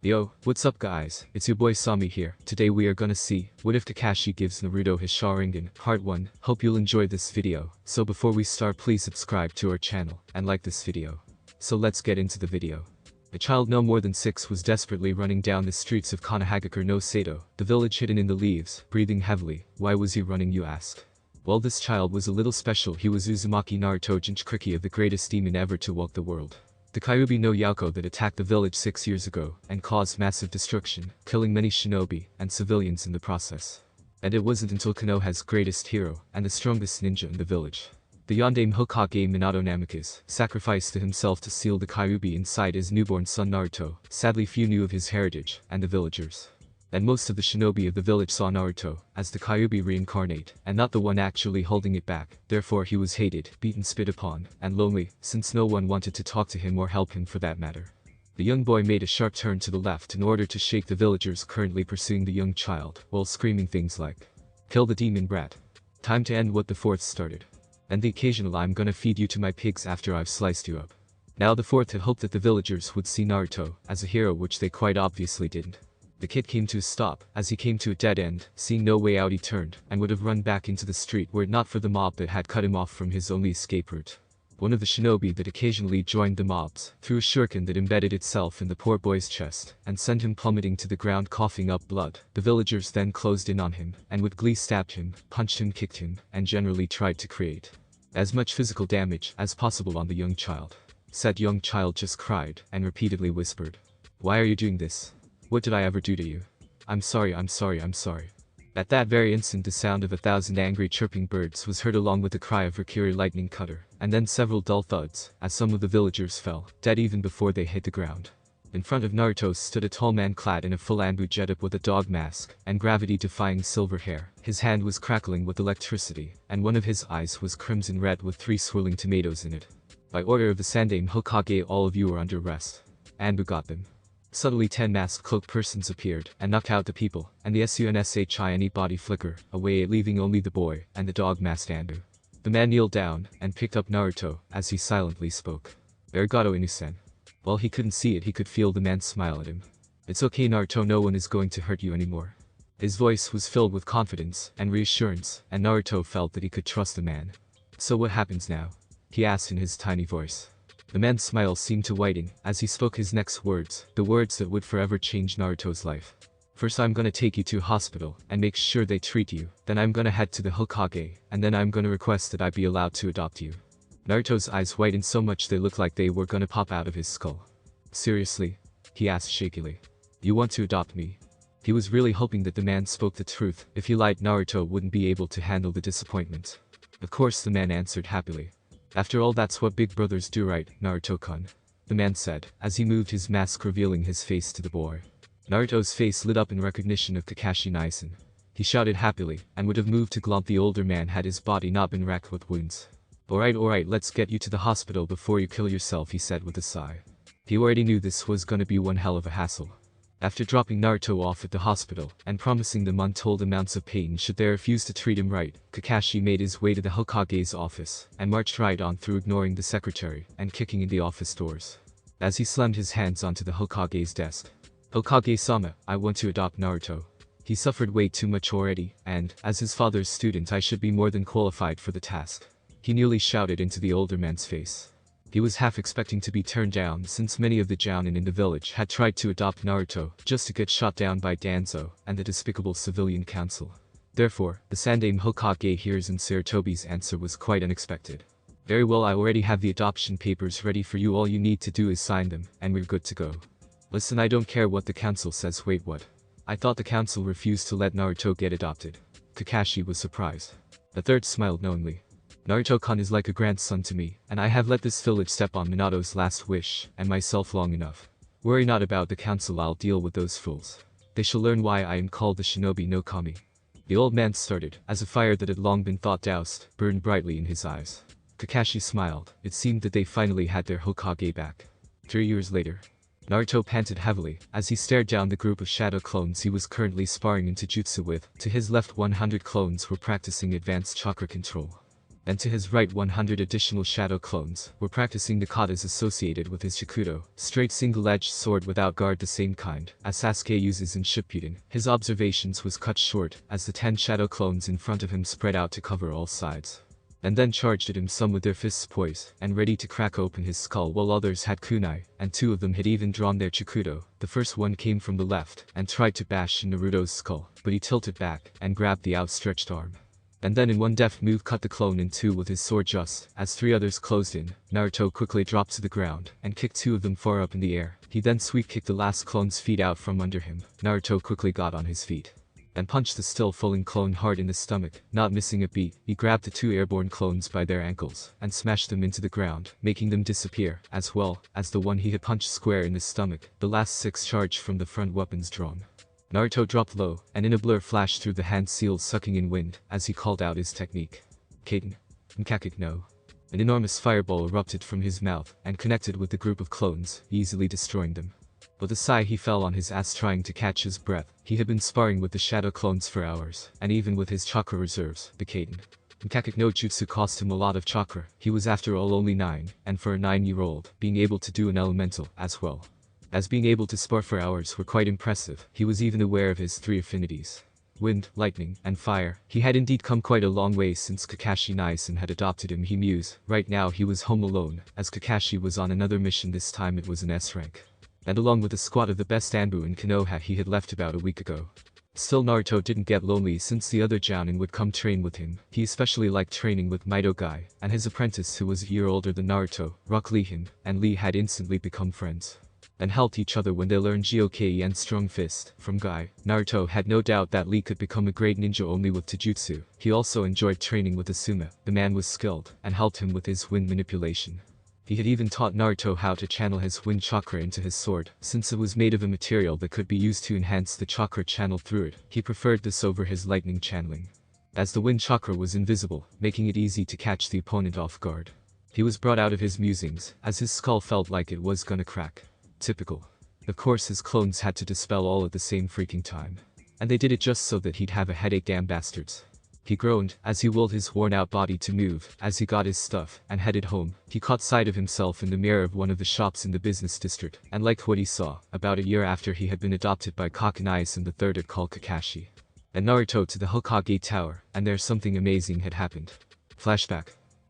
Yo, what's up guys, it's your boy Sami here. Today we are gonna see, what if Kakashi gives Naruto his Sharingan, part 1. Hope you'll enjoy this video. So before we start, please subscribe to our channel, and like this video. So let's get into the video. A child no more than 6 was desperately running down the streets of Konohagakure no Sato, the village hidden in the leaves, breathing heavily. Why was he running, you ask? Well, this child was a little special. He was Uzumaki Naruto Jinchuriki, of the greatest demon ever to walk the world. The Kyuubi no Yauko that attacked the village 6 years ago and caused massive destruction, killing many shinobi and civilians in the process. And it wasn't until Konoha's greatest hero and the strongest ninja in the village, the Yondaime Hokage Minato Namikaze, sacrificed to himself to seal the Kyuubi inside his newborn son Naruto. Sadly, few knew of his heritage and the villagers. And most of the shinobi of the village saw Naruto as the Kyuubi reincarnate, and not the one actually holding it back. Therefore he was hated, beaten, spit upon, and lonely, since no one wanted to talk to him or help him for that matter. The young boy made a sharp turn to the left in order to shake the villagers currently pursuing the young child, while screaming things like, "Kill the demon brat. Time to end what the fourth started. And the occasional I'm gonna feed you to my pigs after I've sliced you up." Now the fourth had hoped that the villagers would see Naruto as a hero, which they quite obviously didn't. The kid came to a stop. As he came to a dead end, seeing no way out, he turned and would have run back into the street were it not for the mob that had cut him off from his only escape route. One of the shinobi that occasionally joined the mobs threw a shuriken that embedded itself in the poor boy's chest and sent him plummeting to the ground, coughing up blood. The villagers then closed in on him and with glee stabbed him, punched him, kicked him, and generally tried to create as much physical damage as possible on the young child. Said young child just cried and repeatedly whispered, "Why are you doing this? What did I ever do to you? I'm sorry, I'm sorry, I'm sorry." At that very instant, the sound of 1,000 angry chirping birds was heard, along with the cry of Rikiri lightning cutter, and then several dull thuds, as some of the villagers fell, dead even before they hit the ground. In front of Naruto stood a tall man clad in a full Anbu getup with a dog mask and gravity-defying silver hair. His hand was crackling with electricity, and one of his eyes was crimson red with 3 swirling tomatoes in it. "By order of the Sandaime Hokage, all of you are under arrest." Anbu got them. Suddenly 10 masked cloaked persons appeared and knocked out the people, and the sunshine body flicker away, leaving only the boy and the dog masked Anbu. The man kneeled down and picked up Naruto as he silently spoke. "Arigato Inu-san." While he couldn't see it, he could feel the man smile at him. "It's okay, Naruto, no one is going to hurt you anymore." His voice was filled with confidence and reassurance, and Naruto felt that he could trust the man. "So what happens now?" he asked in his tiny voice. The man's smile seemed to widen as he spoke his next words, the words that would forever change Naruto's life. "First I'm gonna take you to a hospital and make sure they treat you, then I'm gonna head to the Hokage, and then I'm gonna request that I be allowed to adopt you." Naruto's eyes widened so much they looked like they were gonna pop out of his skull. "Seriously?" he asked shakily. "You want to adopt me?" He was really hoping that the man spoke the truth. If he lied, Naruto wouldn't be able to handle the disappointment. "Of course," the man answered happily. "After all, that's what big brothers do, right, Naruto-kun?" the man said, as he moved his mask, revealing his face to the boy. Naruto's face lit up in recognition of Kakashi Naisen. He shouted happily, and would have moved to glomp the older man had his body not been racked with wounds. Alright, let's get you to the hospital before you kill yourself," he said with a sigh. He already knew this was gonna be one hell of a hassle. After dropping Naruto off at the hospital and promising them untold amounts of pain should they refuse to treat him right, Kakashi made his way to the Hokage's office and marched right on through, ignoring the secretary and kicking in the office doors. As he slammed his hands onto the Hokage's desk, "Hokage-sama, I want to adopt Naruto. He suffered way too much already, and, as his father's student, I should be more than qualified for the task," he nearly shouted into the older man's face. He was half expecting to be turned down, since many of the jounin in the village had tried to adopt Naruto just to get shot down by Danzo and the despicable civilian council. Therefore, the Sandaime Hokage hears, and Sarutobi's answer was quite unexpected. "Very well, I already have the adoption papers ready for you. All you need to do is sign them, and we're good to go." "Listen, I don't care what the council says." "Wait, what? I thought the council refused to let Naruto get adopted." Kakashi was surprised. The third smiled knowingly. "Naruto-kun is like a grandson to me, and I have let this village step on Minato's last wish and myself long enough. Worry not about the council, I'll deal with those fools. They shall learn why I am called the Shinobi no Kami." The old man started, as a fire that had long been thought doused burned brightly in his eyes. Kakashi smiled. It seemed that they finally had their Hokage back. 3 years later, Naruto panted heavily as he stared down the group of shadow clones he was currently sparring in Jutsu with. To his left, 100 clones were practicing advanced chakra control. and to his right 100 additional shadow clones were practicing the katas associated with his Shikudo, straight single-edged sword without guard, the same kind as Sasuke uses in Shippuden. His observations was cut short as the 10 shadow clones in front of him spread out to cover all sides, and then charged at him, some with their fists poised and ready to crack open his skull, while others had kunai, and 2 of them had even drawn their Chikudo. The first one came from the left and tried to bash in Naruto's skull, but he tilted back and grabbed the outstretched arm, and then in one deft move cut the clone in 2 with his sword. Just as 3 others closed in, Naruto quickly dropped to the ground and kicked 2 of them far up in the air. He then sweep kicked the last clone's feet out from under him. Naruto quickly got on his feet and punched the still falling clone hard in the stomach. Not missing a beat, he grabbed the 2 airborne clones by their ankles and smashed them into the ground, making them disappear, as well as the one he had punched square in the stomach. The last 6 charged from the front, weapons drawn. Naruto dropped low, and in a blur flashed through the hand seals, sucking in wind as he called out his technique. Katen. Nkakik no. An enormous fireball erupted from his mouth and connected with the group of clones, easily destroying them. With a sigh, he fell on his ass trying to catch his breath. He had been sparring with the shadow clones for hours, and even with his chakra reserves, the Katen Nkakik no jutsu cost him a lot of chakra. He was after all only 9, and for a 9-year-old, being able to do an elemental as well as being able to spar for hours were quite impressive. He was even aware of his 3 affinities: wind, lightning, and fire. He had indeed come quite a long way since Kakashi Naisen had adopted him, he mused. Right now he was home alone, as Kakashi was on another mission. This time it was an S rank, and along with a squad of the best Anbu and Konoha he had left about a week ago. Still, Naruto didn't get lonely since the other Jounin would come train with him. He especially liked training with Mito Guy and his apprentice, who was a year older than Naruto. Rock Lee. Him and Lee had instantly become friends and helped each other when they learned Gyokai and Strong Fist from Guy. Naruto had no doubt that Lee could become a great ninja only with Taijutsu. He also enjoyed training with Asuma. The man was skilled and helped him with his wind manipulation. He had even taught Naruto how to channel his wind chakra into his sword, since it was made of a material that could be used to enhance the chakra channel through it. He preferred this over his lightning channeling, as the wind chakra was invisible, making it easy to catch the opponent off guard. He was brought out of his musings, as his skull felt like it was gonna crack. Typical. Of course his clones had to dispel all at the same freaking time, and they did it just so that he'd have a headache. Damn bastards. He groaned as he willed his worn-out body to move. As he got his stuff and headed home, he caught sight of himself in the mirror of one of the shops in the business district and liked what he saw. About a year after he had been adopted by Kakanaisen III had called Kakashi and Naruto to the Hokage Tower, and there something amazing had happened. Flashback.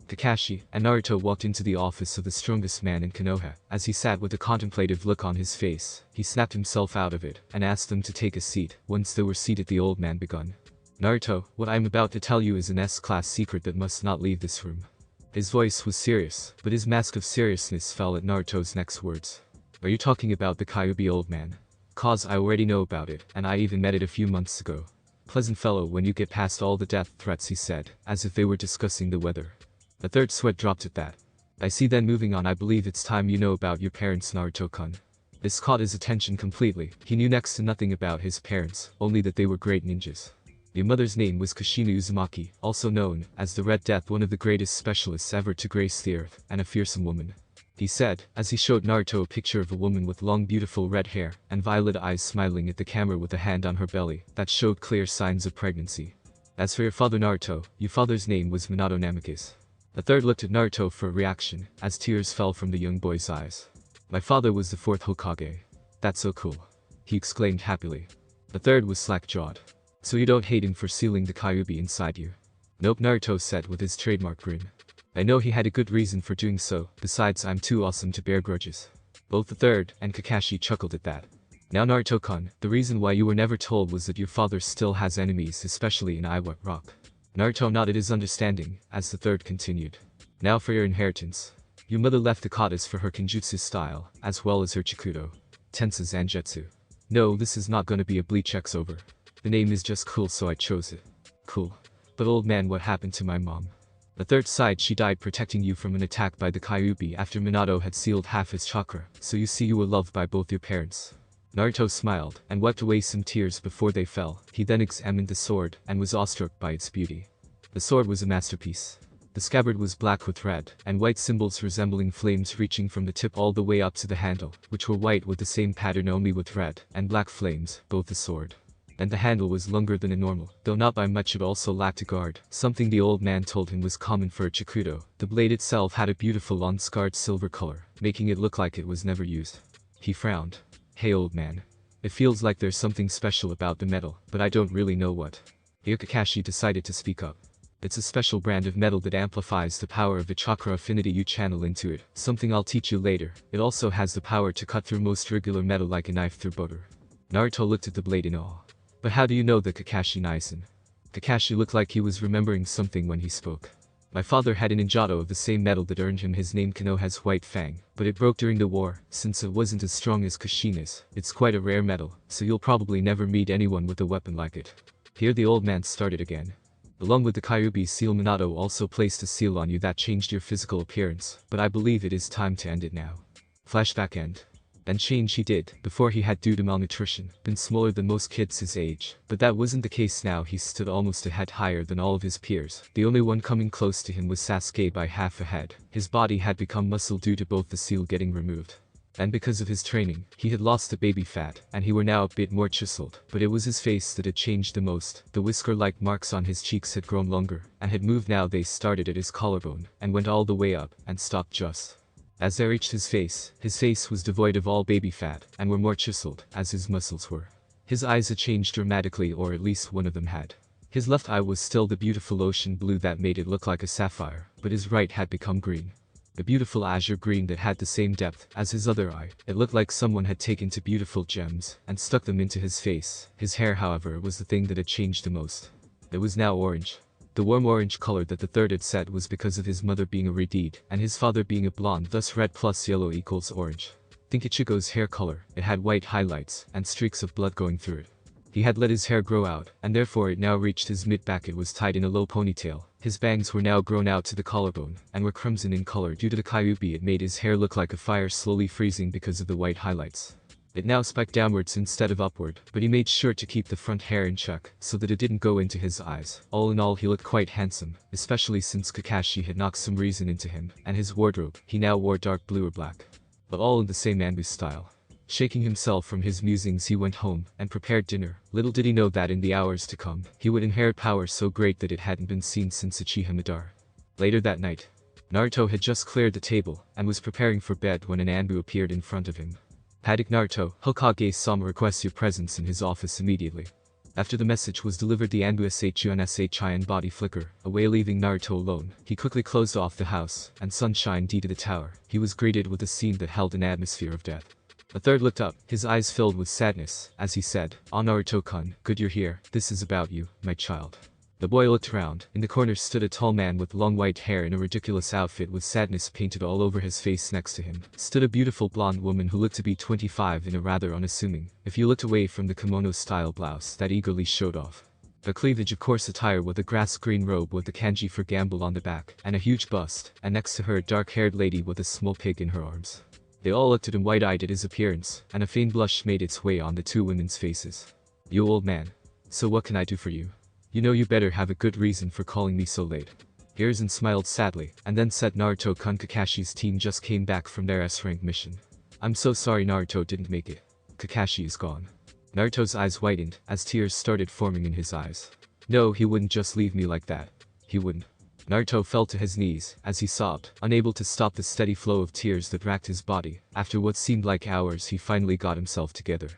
Kakashi and Naruto walked into the office of the strongest man in Konoha. As he sat with a contemplative look on his face, he snapped himself out of it and asked them to take a seat. Once they were seated, the old man begun. Naruto, what I am about to tell you is an S-class secret that must not leave this room. His voice was serious, but his mask of seriousness fell at Naruto's next words. Are you talking about the Kyuubi, old man? Cause I already know about it, and I even met it a few months ago. Pleasant fellow when you get past all the death threats, he said, as if they were discussing the weather. A third sweat dropped at that. I see. Then moving on, I believe it's time you know about your parents, Naruto-kun. This caught his attention completely. He knew next to nothing about his parents, only that they were great ninjas. Your mother's name was Kushina Uzumaki, also known as the Red Death, one of the greatest specialists ever to grace the earth, and a fearsome woman, he said, as he showed Naruto a picture of a woman with long beautiful red hair and violet eyes smiling at the camera with a hand on her belly that showed clear signs of pregnancy. As for your father, Naruto, your father's name was Minato Namikaze. The third looked at Naruto for a reaction, as tears fell from the young boy's eyes. My father was the 4th Hokage. That's so cool, he exclaimed happily. The third was slack-jawed. So you don't hate him for sealing the Kyuubi inside you? Nope, Naruto said with his trademark grin. I know he had a good reason for doing so, besides I'm too awesome to bear grudges. Both the third and Kakashi chuckled at that. Now Naruto-kun, the reason why you were never told was that your father still has enemies, especially in Iwa Rock. Naruto nodded his understanding, as the third continued. Now for your inheritance. Your mother left the katas for her Kenjutsu style, as well as her Chikudo, Tensa Zanjetsu. No, this is not gonna be a Bleach X over. The name is just cool, so I chose it. Cool. But old man, what happened to my mom? The third sighed. She died protecting you from an attack by the Kyuubi after Minato had sealed half his chakra, so you see you were loved by both your parents. Naruto smiled and wiped away some tears before they fell. He then examined the sword and was awestruck by its beauty. The sword was a masterpiece. The scabbard was black with red and white symbols resembling flames reaching from the tip all the way up to the handle, which were white with the same pattern only with red and black flames, both the sword and the handle was longer than a normal, though not by much. It also lacked a guard, something the old man told him was common for a chikudo. The blade itself had a beautiful unscarred silver color, making it look like it was never used. He frowned. Hey old man. It feels like there's something special about the metal, but I don't really know what. Here Kakashi decided to speak up. It's a special brand of metal that amplifies the power of the chakra affinity you channel into it, something I'll teach you later. It also has the power to cut through most regular metal like a knife through butter. Naruto looked at the blade in awe. But how do you know that Kakashi Nisen? Kakashi looked like he was remembering something when he spoke. My father had an Ninjato of the same metal that earned him his name. Konoha's White Fang, but it broke during the war. Since it wasn't as strong as Kushina's, it's quite a rare metal, so you'll probably never meet anyone with a weapon like it. Here the old man started again. Along with the Kyuubi seal, Minato also placed a seal on you that changed your physical appearance, but I believe it is time to end it now. Flashback end. And change he did. Before he had, due to malnutrition, been smaller than most kids his age, but that wasn't the case now. He stood almost a head higher than all of his peers. The only one coming close to him was Sasuke by half a head. His body had become muscle due to both the seal getting removed, and because of his training, he had lost the baby fat, and he were now a bit more chiseled. But it was his face that had changed the most. The whisker-like marks on his cheeks had grown longer, and had moved. Now they started at his collarbone, and went all the way up, and stopped just as they reached his face was devoid of all baby fat, and were more chiseled, as his muscles were. His eyes had changed dramatically, or at least one of them had. His left eye was still the beautiful ocean blue that made it look like a sapphire, but his right had become green. The beautiful azure green that had the same depth as his other eye. It looked like someone had taken two beautiful gems, and stuck them into his face. His hair, however, was the thing that had changed the most. It was now orange. The warm orange color that the third had said was because of his mother being a redhead, and his father being a blonde, thus red plus yellow equals orange. Think Ichigo's hair color. It had white highlights, and streaks of blood going through it. He had let his hair grow out, and therefore it now reached his mid-back. It was tied in a low ponytail. His bangs were now grown out to the collarbone, and were crimson in color due to the Kyuubi. It made his hair look like a fire slowly freezing because of the white highlights. It now spiked downwards instead of upward, but he made sure to keep the front hair in check, so that it didn't go into his eyes. All in all, he looked quite handsome, especially since Kakashi had knocked some reason into him, and his wardrobe. He now wore dark blue or black, but all in the same Anbu style. Shaking himself from his musings, he went home, and prepared dinner. Little did he know that in the hours to come, he would inherit power so great that it hadn't been seen since Uchiha Madara. Later that night, Naruto had just cleared the table, and was preparing for bed when an Anbu appeared in front of him. Paddock Naruto, Hokage-sama requests your presence in his office immediately. After the message was delivered, the Anbu Shun body flicker away, leaving Naruto alone. He quickly closed off the house, and sunshine D to the tower. He was greeted with a scene that held an atmosphere of death. The third looked up, his eyes filled with sadness, as he said, "Ah, Naruto-kun, good you're here. This is about you, my child." The boy looked around. In the corner stood a tall man with long white hair in a ridiculous outfit with sadness painted all over his face. Next to him stood a beautiful blonde woman who looked to be 25 in a rather unassuming, if you looked away from the kimono-style blouse that eagerly showed off the cleavage, of course, attire with a grass-green robe with the kanji for gamble on the back, and a huge bust, and next to her a dark-haired lady with a small pig in her arms. They all looked at him wide-eyed at his appearance, and a faint blush made its way on the two women's faces. "You old man. So what can I do for you? You know you better have a good reason for calling me so late." Hiruzen smiled sadly, and then said, "Naruto-kun, Kakashi's team just came back from their S-rank mission. I'm so sorry Naruto didn't make it. Kakashi is gone." Naruto's eyes widened, as tears started forming in his eyes. No, he wouldn't just leave me like that. He wouldn't. Naruto fell to his knees, as he sobbed, unable to stop the steady flow of tears that racked his body. After what seemed like hours, he finally got himself together.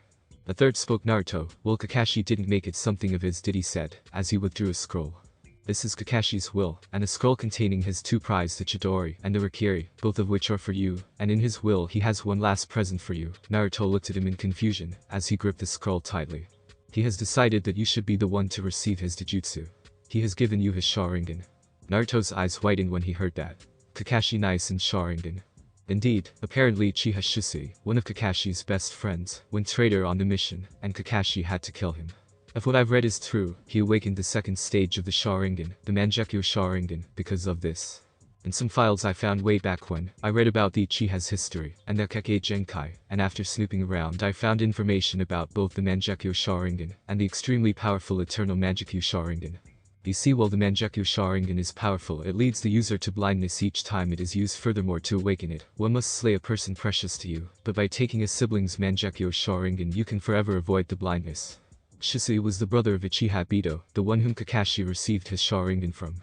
The third spoke. "Naruto, well, Kakashi didn't make it something of his, did he?" said, as he withdrew a scroll. "This is Kakashi's will, and a scroll containing his two prized, the Chidori and the Rikiri, both of which are for you, and in his will he has one last present for you." Naruto looked at him in confusion, as he gripped the scroll tightly. "He has decided that you should be the one to receive his Jujutsu. He has given you his Sharingan." Naruto's eyes widened when he heard that. Kakashi Nisen Sharingan. Indeed, apparently Uchiha Shusui, one of Kakashi's best friends, went traitor on the mission, and Kakashi had to kill him. If what I've read is true, he awakened the second stage of the Sharingan, the Mangekyo Sharingan, because of this. In some files I found way back when, I read about the Uchiha's history, and their Kekkei Genkai, and after snooping around I found information about both the Mangekyo Sharingan, and the extremely powerful Eternal Mangekyo Sharingan. You see, while the Mangekyo Sharingan is powerful, it leads the user to blindness each time it is used. Furthermore, to awaken it, one must slay a person precious to you, but by taking a sibling's Mangekyo Sharingan you can forever avoid the blindness. Shisui was the brother of Uchiha Bito, the one whom Kakashi received his Sharingan from.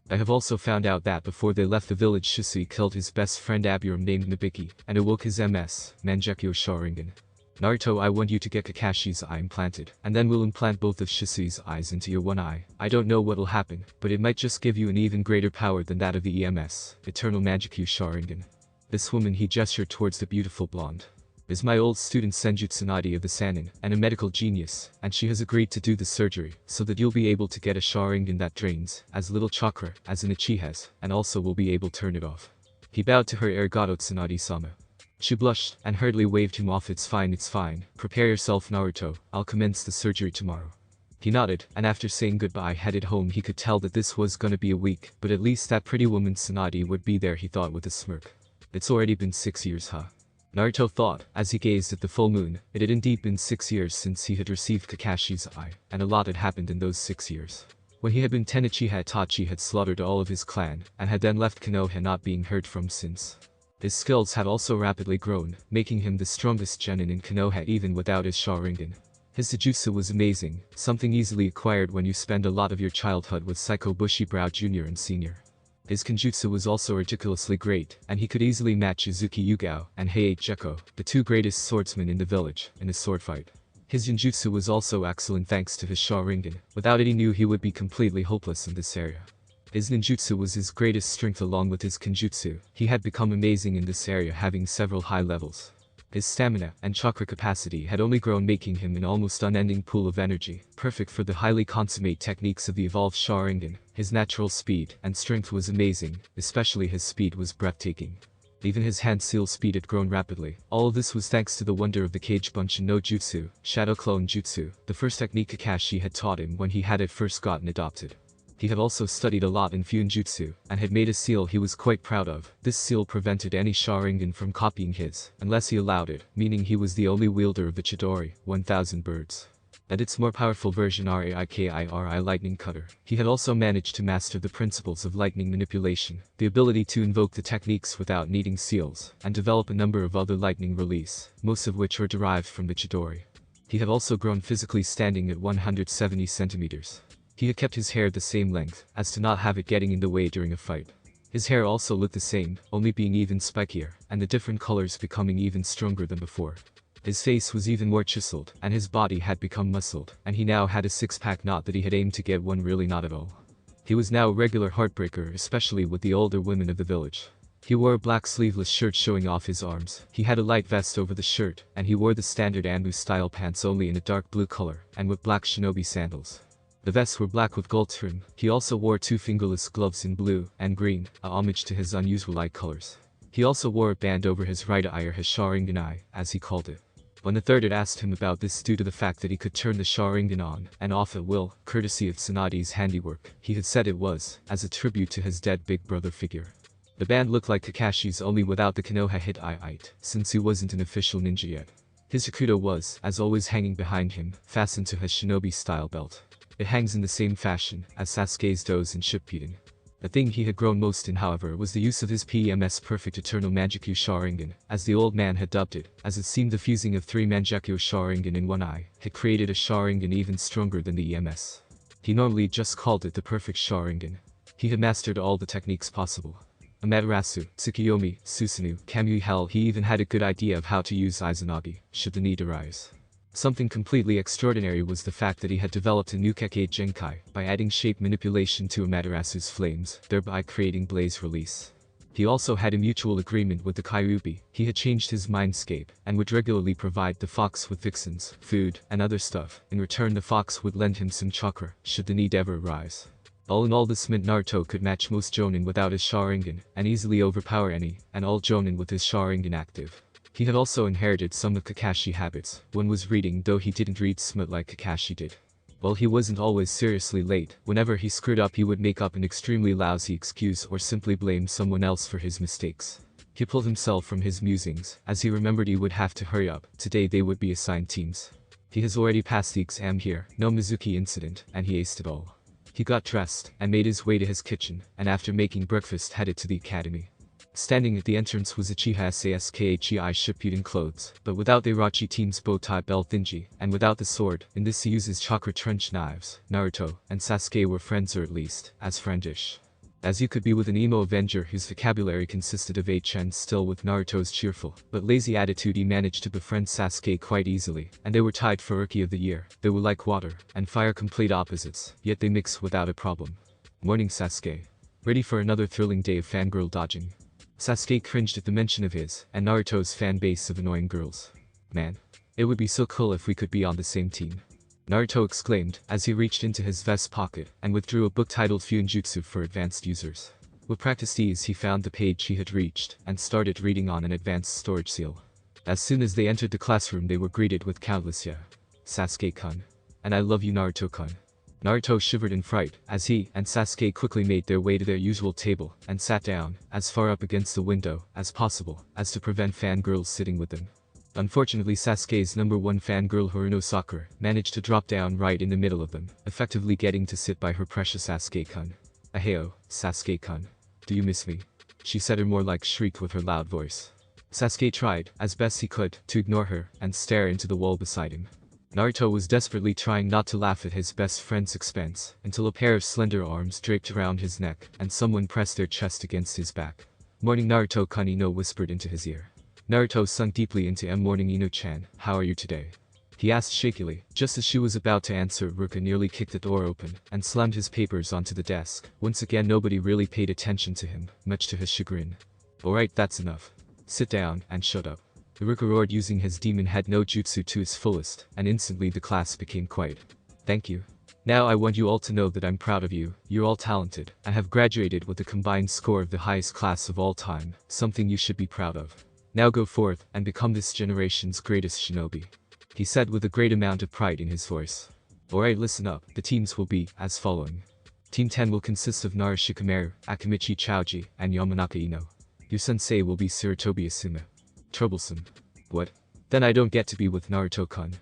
I have also found out that before they left the village Shisui killed his best friend Abiram named Nabiki, and awoke his Mangekyo Sharingan. Naruto, I want you to get Kakashi's eye implanted, and then we'll implant both of Shisui's eyes into your one eye. I don't know what'll happen, but it might just give you an even greater power than that of the Eternal Mangekyo Sharingan. This woman, he gestured towards the beautiful blonde, is my old student Senju Tsunade of the Sannin, and a medical genius, and she has agreed to do the surgery, so that you'll be able to get a Sharingan that drains as little chakra as an Uchiha's, and also will be able to turn it off. He bowed to her arigato Tsunade-sama. She blushed, and hurriedly waved him off. It's fine, prepare yourself Naruto, I'll commence the surgery tomorrow. He nodded, and after saying goodbye headed home. He could tell that this was gonna be a week, but at least that pretty woman Tsunade would be there, he thought with a smirk. It's already been 6 years, huh? Naruto thought, as he gazed at the full moon. It had indeed been 6 years since he had received Kakashi's eye, and a lot had happened in those 6 years. When he had been 10, Uchiha Itachi had slaughtered all of his clan, and had then left Konoha not being heard from since. His skills had also rapidly grown, making him the strongest genin in Konoha even without his Sharingan. His Jujutsu was amazing, something easily acquired when you spend a lot of your childhood with Psycho Bushibrow Jr. and Sr. His Kenjutsu was also ridiculously great, and he could easily match Uzuki Yugao and Heiei Jekko, the two greatest swordsmen in the village, in a sword fight. His Genjutsu was also excellent thanks to his Sharingan. Without it he knew he would be completely hopeless in this area. His ninjutsu was his greatest strength along with his kenjutsu. He had become amazing in this area, having several high levels. His stamina and chakra capacity had only grown, making him an almost unending pool of energy, perfect for the highly consummate techniques of the evolved Sharingan. His natural speed and strength was amazing, especially his speed was breathtaking. Even his hand seal speed had grown rapidly. All of this was thanks to the wonder of the Kage Bunshin no Jutsu, Shadow Clone Jutsu, the first technique Kakashi had taught him when he had it first gotten adopted. He had also studied a lot in Fuinjutsu, and had made a seal he was quite proud of. This seal prevented any Sharingan from copying his, unless he allowed it, meaning he was the only wielder of the Chidori, 1000 birds. And its more powerful version Raikiri Lightning Cutter. He had also managed to master the principles of lightning manipulation, the ability to invoke the techniques without needing seals, and develop a number of other lightning release, most of which were derived from the Chidori. He had also grown physically, standing at 170 centimeters. He had kept his hair the same length, as to not have it getting in the way during a fight. His hair also looked the same, only being even spikier, and the different colors becoming even stronger than before. His face was even more chiseled, and his body had become muscled, and he now had a six-pack, not that he had aimed to get one, really not at all. He was now a regular heartbreaker, especially with the older women of the village. He wore a black sleeveless shirt showing off his arms. He had a light vest over the shirt, and he wore the standard Anbu-style pants only in a dark blue color, and with black shinobi sandals. The vests were black with gold trim. He also wore two fingerless gloves in blue and green, a homage to his unusual eye colors. He also wore a band over his right eye, or his Sharingan eye, as he called it. When the third had asked him about this due to the fact that he could turn the Sharingan on and off at will, courtesy of Tsunade's handiwork, he had said it was, as a tribute to his dead big brother figure. The band looked like Kakashi's, only without the Konoha hit eye, since he wasn't an official ninja yet. His Yakuto was, as always, hanging behind him, fastened to his shinobi-style belt. It hangs in the same fashion as Sasuke's Do's in Shippuden. The thing he had grown most in, however, was the use of his PEMS Perfect Eternal Mangekyo Sharingan, as the old man had dubbed it, as it seemed the fusing of 3 Mangekyo Sharingan in one eye had created a Sharingan even stronger than the EMS. He normally just called it the Perfect Sharingan. He had mastered all the techniques possible. Amaterasu, Tsukuyomi, Susanoo, Kamui Hell. He even had a good idea of how to use Izanagi, should the need arise. Something completely extraordinary was the fact that he had developed a new Kekkei Genkai by adding shape manipulation to Amaterasu's flames, thereby creating blaze release. He also had a mutual agreement with the Kyuubi. He had changed his mindscape and would regularly provide the fox with vixens, food, and other stuff. In return, the fox would lend him some chakra, should the need ever arise. All in all, this meant Naruto could match most Jonin without his Sharingan, and easily overpower any and all Jonin with his Sharingan active. He had also inherited some of Kakashi habits. One was reading, though he didn't read smut like Kakashi did. While he wasn't always seriously late, whenever he screwed up he would make up an extremely lousy excuse or simply blame someone else for his mistakes. He pulled himself from his musings, as he remembered he would have to hurry up. Today they would be assigned teams. He has already passed the exam here, no Mizuki incident, and he aced it all. He got dressed, and made his way to his kitchen, and after making breakfast headed to the academy. Standing at the entrance was Uchiha Sasuke shipute in clothes, but without the Irachi team's bow tie belt thingy, and without the sword. In this he uses chakra trench knives. Naruto and Sasuke were friends, or at least, as friendish as you could be with an emo avenger whose vocabulary consisted of HN. Still, with Naruto's cheerful but lazy attitude, he managed to befriend Sasuke quite easily, and they were tied for Rookie of the Year. They were like water and fire, complete opposites, yet they mix without a problem. Morning, Sasuke. Ready for another thrilling day of fangirl dodging? Sasuke cringed at the mention of his and Naruto's fan base of annoying girls. Man, it would be so cool if we could be on the same team, Naruto exclaimed as he reached into his vest pocket and withdrew a book titled Fuinjutsu for Advanced Users. With practiced ease, he found the page he had reached and started reading on an advanced storage seal. As soon as they entered the classroom, they were greeted with countless "Yeah, Sasuke-kun," and "I love you, Naruto-kun." Naruto shivered in fright as he and Sasuke quickly made their way to their usual table and sat down as far up against the window as possible as to prevent fangirls sitting with them. Unfortunately, Sasuke's number one fangirl Haruno Sakura managed to drop down right in the middle of them, effectively getting to sit by her precious Sasuke-kun. "Aheo, Sasuke-kun. Do you miss me?" she said, or more like shrieked with her loud voice. Sasuke tried, as best he could, to ignore her and stare into the wall beside him. Naruto was desperately trying not to laugh at his best friend's expense, until a pair of slender arms draped around his neck and someone pressed their chest against his back. "Morning, Naruto-kun," Ino whispered into his ear. Naruto sunk deeply into "Morning, Ino-chan, how are you today?" he asked shakily. Just as she was about to answer, Ruka nearly kicked the door open and slammed his papers onto the desk. Once again, nobody really paid attention to him, much to his chagrin. "Alright, that's enough. Sit down and shut up," Ruka roared, using his demon head no jutsu to its fullest, and instantly the class became quiet. "Thank you. Now I want you all to know that I'm proud of you. You're all talented and have graduated with a combined score of the highest class of all time, something you should be proud of. Now go forth and become this generation's greatest shinobi," he said with a great amount of pride in his voice. "Alright, listen up. The teams will be as following. Team 10 will consist of Nara Shikamaru, Akimichi Chouji, and Yamanaka Ino. Your sensei will be Sarutobi Asuma. Troublesome. What? Then I don't get to be with Naruto-kun."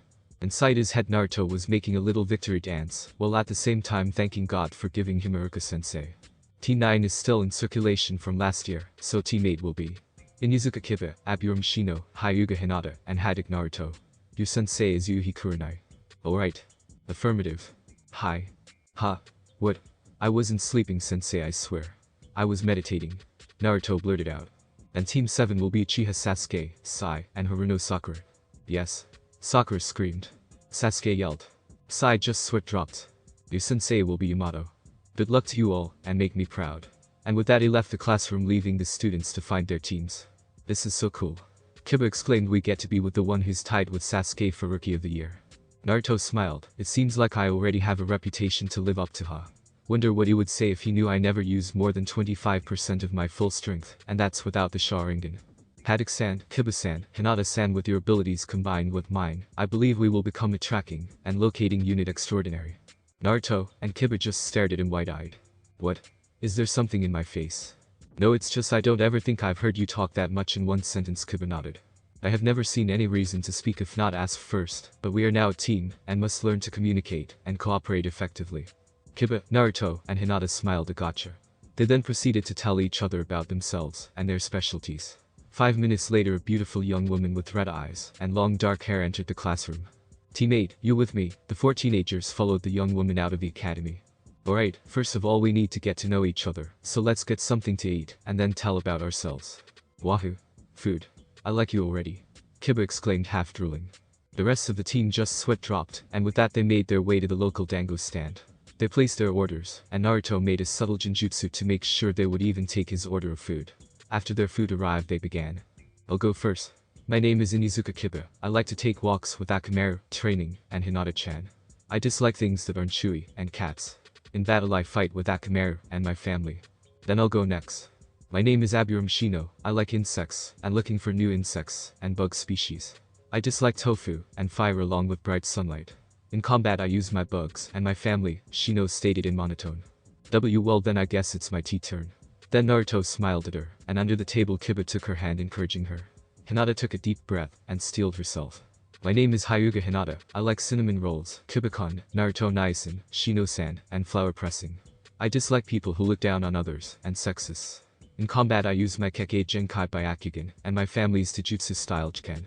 Inside his head, Naruto was making a little victory dance, while at the same time thanking God for giving him Iruka-sensei. Team 9 is still in circulation from last year, so Team 8 will be Inizuka Kiba, Aburame Shino, Hyuga Hinata, and Haddock Naruto. Your sensei is Yuhi Kurenai. Alright. Affirmative. Hi. Ha. What? I wasn't sleeping, sensei, I swear. I was meditating, Naruto blurted out. And Team 7 will be Uchiha Sasuke, Sai, and Haruno Sakura. Yes. Sakura screamed. Sasuke yelled. Sai just sweat dropped. Your sensei will be Yamato. Good luck to you all, and make me proud. And with that, he left the classroom, leaving the students to find their teams. This is so cool, Kiba exclaimed. We get to be with the one who's tied with Sasuke for Rookie of the Year. Naruto smiled. It seems like I already have a reputation to live up to, huh? Wonder what he would say if he knew I never used more than 25% of my full strength, and that's without the Sharingan. Haddock-san, Kiba-san, Hinata-san, with your abilities combined with mine, I believe we will become a tracking and locating unit extraordinary. Naruto and Kiba just stared at him wide-eyed. What? Is there something in my face? No, it's just I don't ever think I've heard you talk that much in one sentence, Kiba nodded. I have never seen any reason to speak if not asked first, but we are now a team and must learn to communicate and cooperate effectively. Kiba, Naruto, and Hinata smiled at gotcha. They then proceeded to tell each other about themselves and their specialties. 5 minutes later, a beautiful young woman with red eyes and long dark hair entered the classroom. Team 8, you with me? The 4 teenagers followed the young woman out of the academy. Alright, first of all we need to get to know each other, so let's get something to eat and then tell about ourselves. Wahoo. Food. I like you already, Kiba exclaimed, half drooling. The rest of the team just sweat dropped, and with that they made their way to the local dango stand. They placed their orders, and Naruto made a subtle genjutsu to make sure they would even take his order of food. After their food arrived, they began. I'll go first. My name is Inizuka Kiba. I like to take walks with Akamaru, training, and Hinata-chan. I dislike things that aren't chewy, and cats. In battle I fight with Akamaru and my family. Then I'll go next. My name is Aburame Shino. I like insects, and looking for new insects and bug species. I dislike tofu and fire along with bright sunlight. In combat I use my bugs and my family, Shino stated in monotone. Well then I guess it's my turn. Then Naruto smiled at her, and under the table Kiba took her hand, encouraging her. Hinata took a deep breath and steeled herself. My name is Hyuga Hinata. I like cinnamon rolls, Kiba-kun, Naruto Naisan, Shino-san, and flower pressing. I dislike people who look down on others, and sexists. In combat I use my Kekkei Genkai Byakugan, and my family's Taijutsu style Jiken.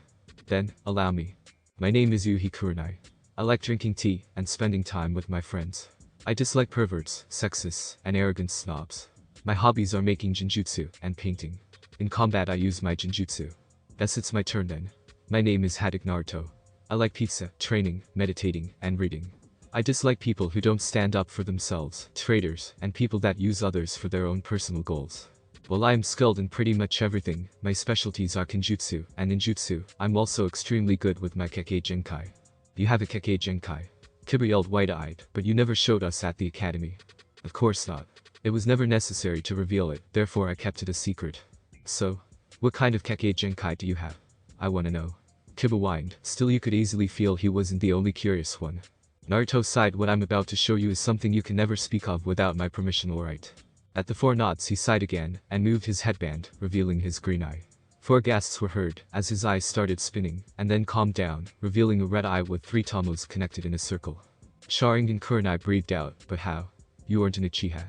Then, allow me. My name is Yuhi Kurenai. I like drinking tea, and spending time with my friends. I dislike perverts, sexists, and arrogant snobs. My hobbies are making genjutsu, and painting. In combat I use my genjutsu. Yes, it's my turn then. My name is Haddock Naruto. I like pizza, training, meditating, and reading. I dislike people who don't stand up for themselves, traitors, and people that use others for their own personal goals. While I am skilled in pretty much everything, my specialties are Kenjutsu, and in Jutsu, I'm also extremely good with my Kekkei Genkai. You have a Kekkei Genkai? Kiba yelled wide-eyed, but you never showed us at the academy. Of course not. It was never necessary to reveal it, therefore I kept it a secret. So, what kind of Kekkei Genkai do you have? I wanna know. Kiba whined, still you could easily feel he wasn't the only curious one. Naruto sighed, what I'm about to show you is something you can never speak of without my permission, alright? At the 4 nods he sighed again, and moved his headband, revealing his green eye. 4 gasps were heard, as his eyes started spinning, and then calmed down, revealing a red eye with 3 tomos connected in a circle. Sharingan Kurenai breathed out, but how? You aren't an Uchiha.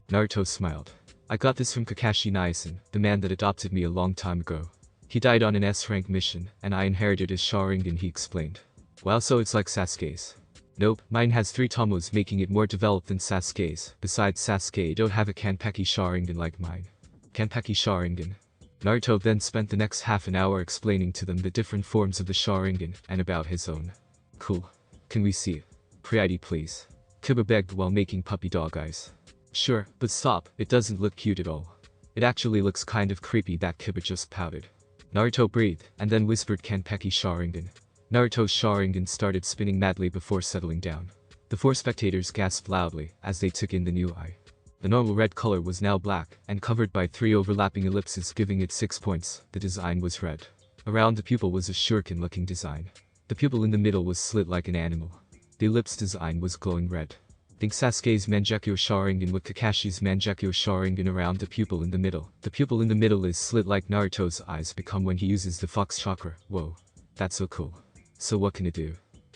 Naruto smiled. I got this from Kakashi Naisen, the man that adopted me a long time ago. He died on an S-rank mission, and I inherited his Sharingan, he explained. Wow, so it's like Sasuke's. Nope, mine has 3 tomos, making it more developed than Sasuke's. Besides, Sasuke don't have a Kanpeki Sharingan like mine. Kanpeki Sharingan. Naruto then spent the next half an hour explaining to them the different forms of the Sharingan, and about his own. Cool. Can we see it? Pretty please. Kiba begged while making puppy dog eyes. Sure, but stop, it doesn't look cute at all. It actually looks kind of creepy, that Kiba just pouted. Naruto breathed, and then whispered Kanpeki Sharingan. Naruto's Sharingan started spinning madly before settling down. The 4 spectators gasped loudly, as they took in the new eye. The normal red color was now black, and covered by 3 overlapping ellipses giving it 6 points. The design was red. Around the pupil was a shuriken-looking design. The pupil in the middle was slit like an animal. The ellipse design was glowing red. Think Sasuke's Mangekyo Sharingan with Kakashi's Mangekyo Sharingan around the pupil in the middle. The pupil in the middle is slit like Naruto's eyes become when he uses the Fox Chakra. Whoa. That's so cool. So what can it do?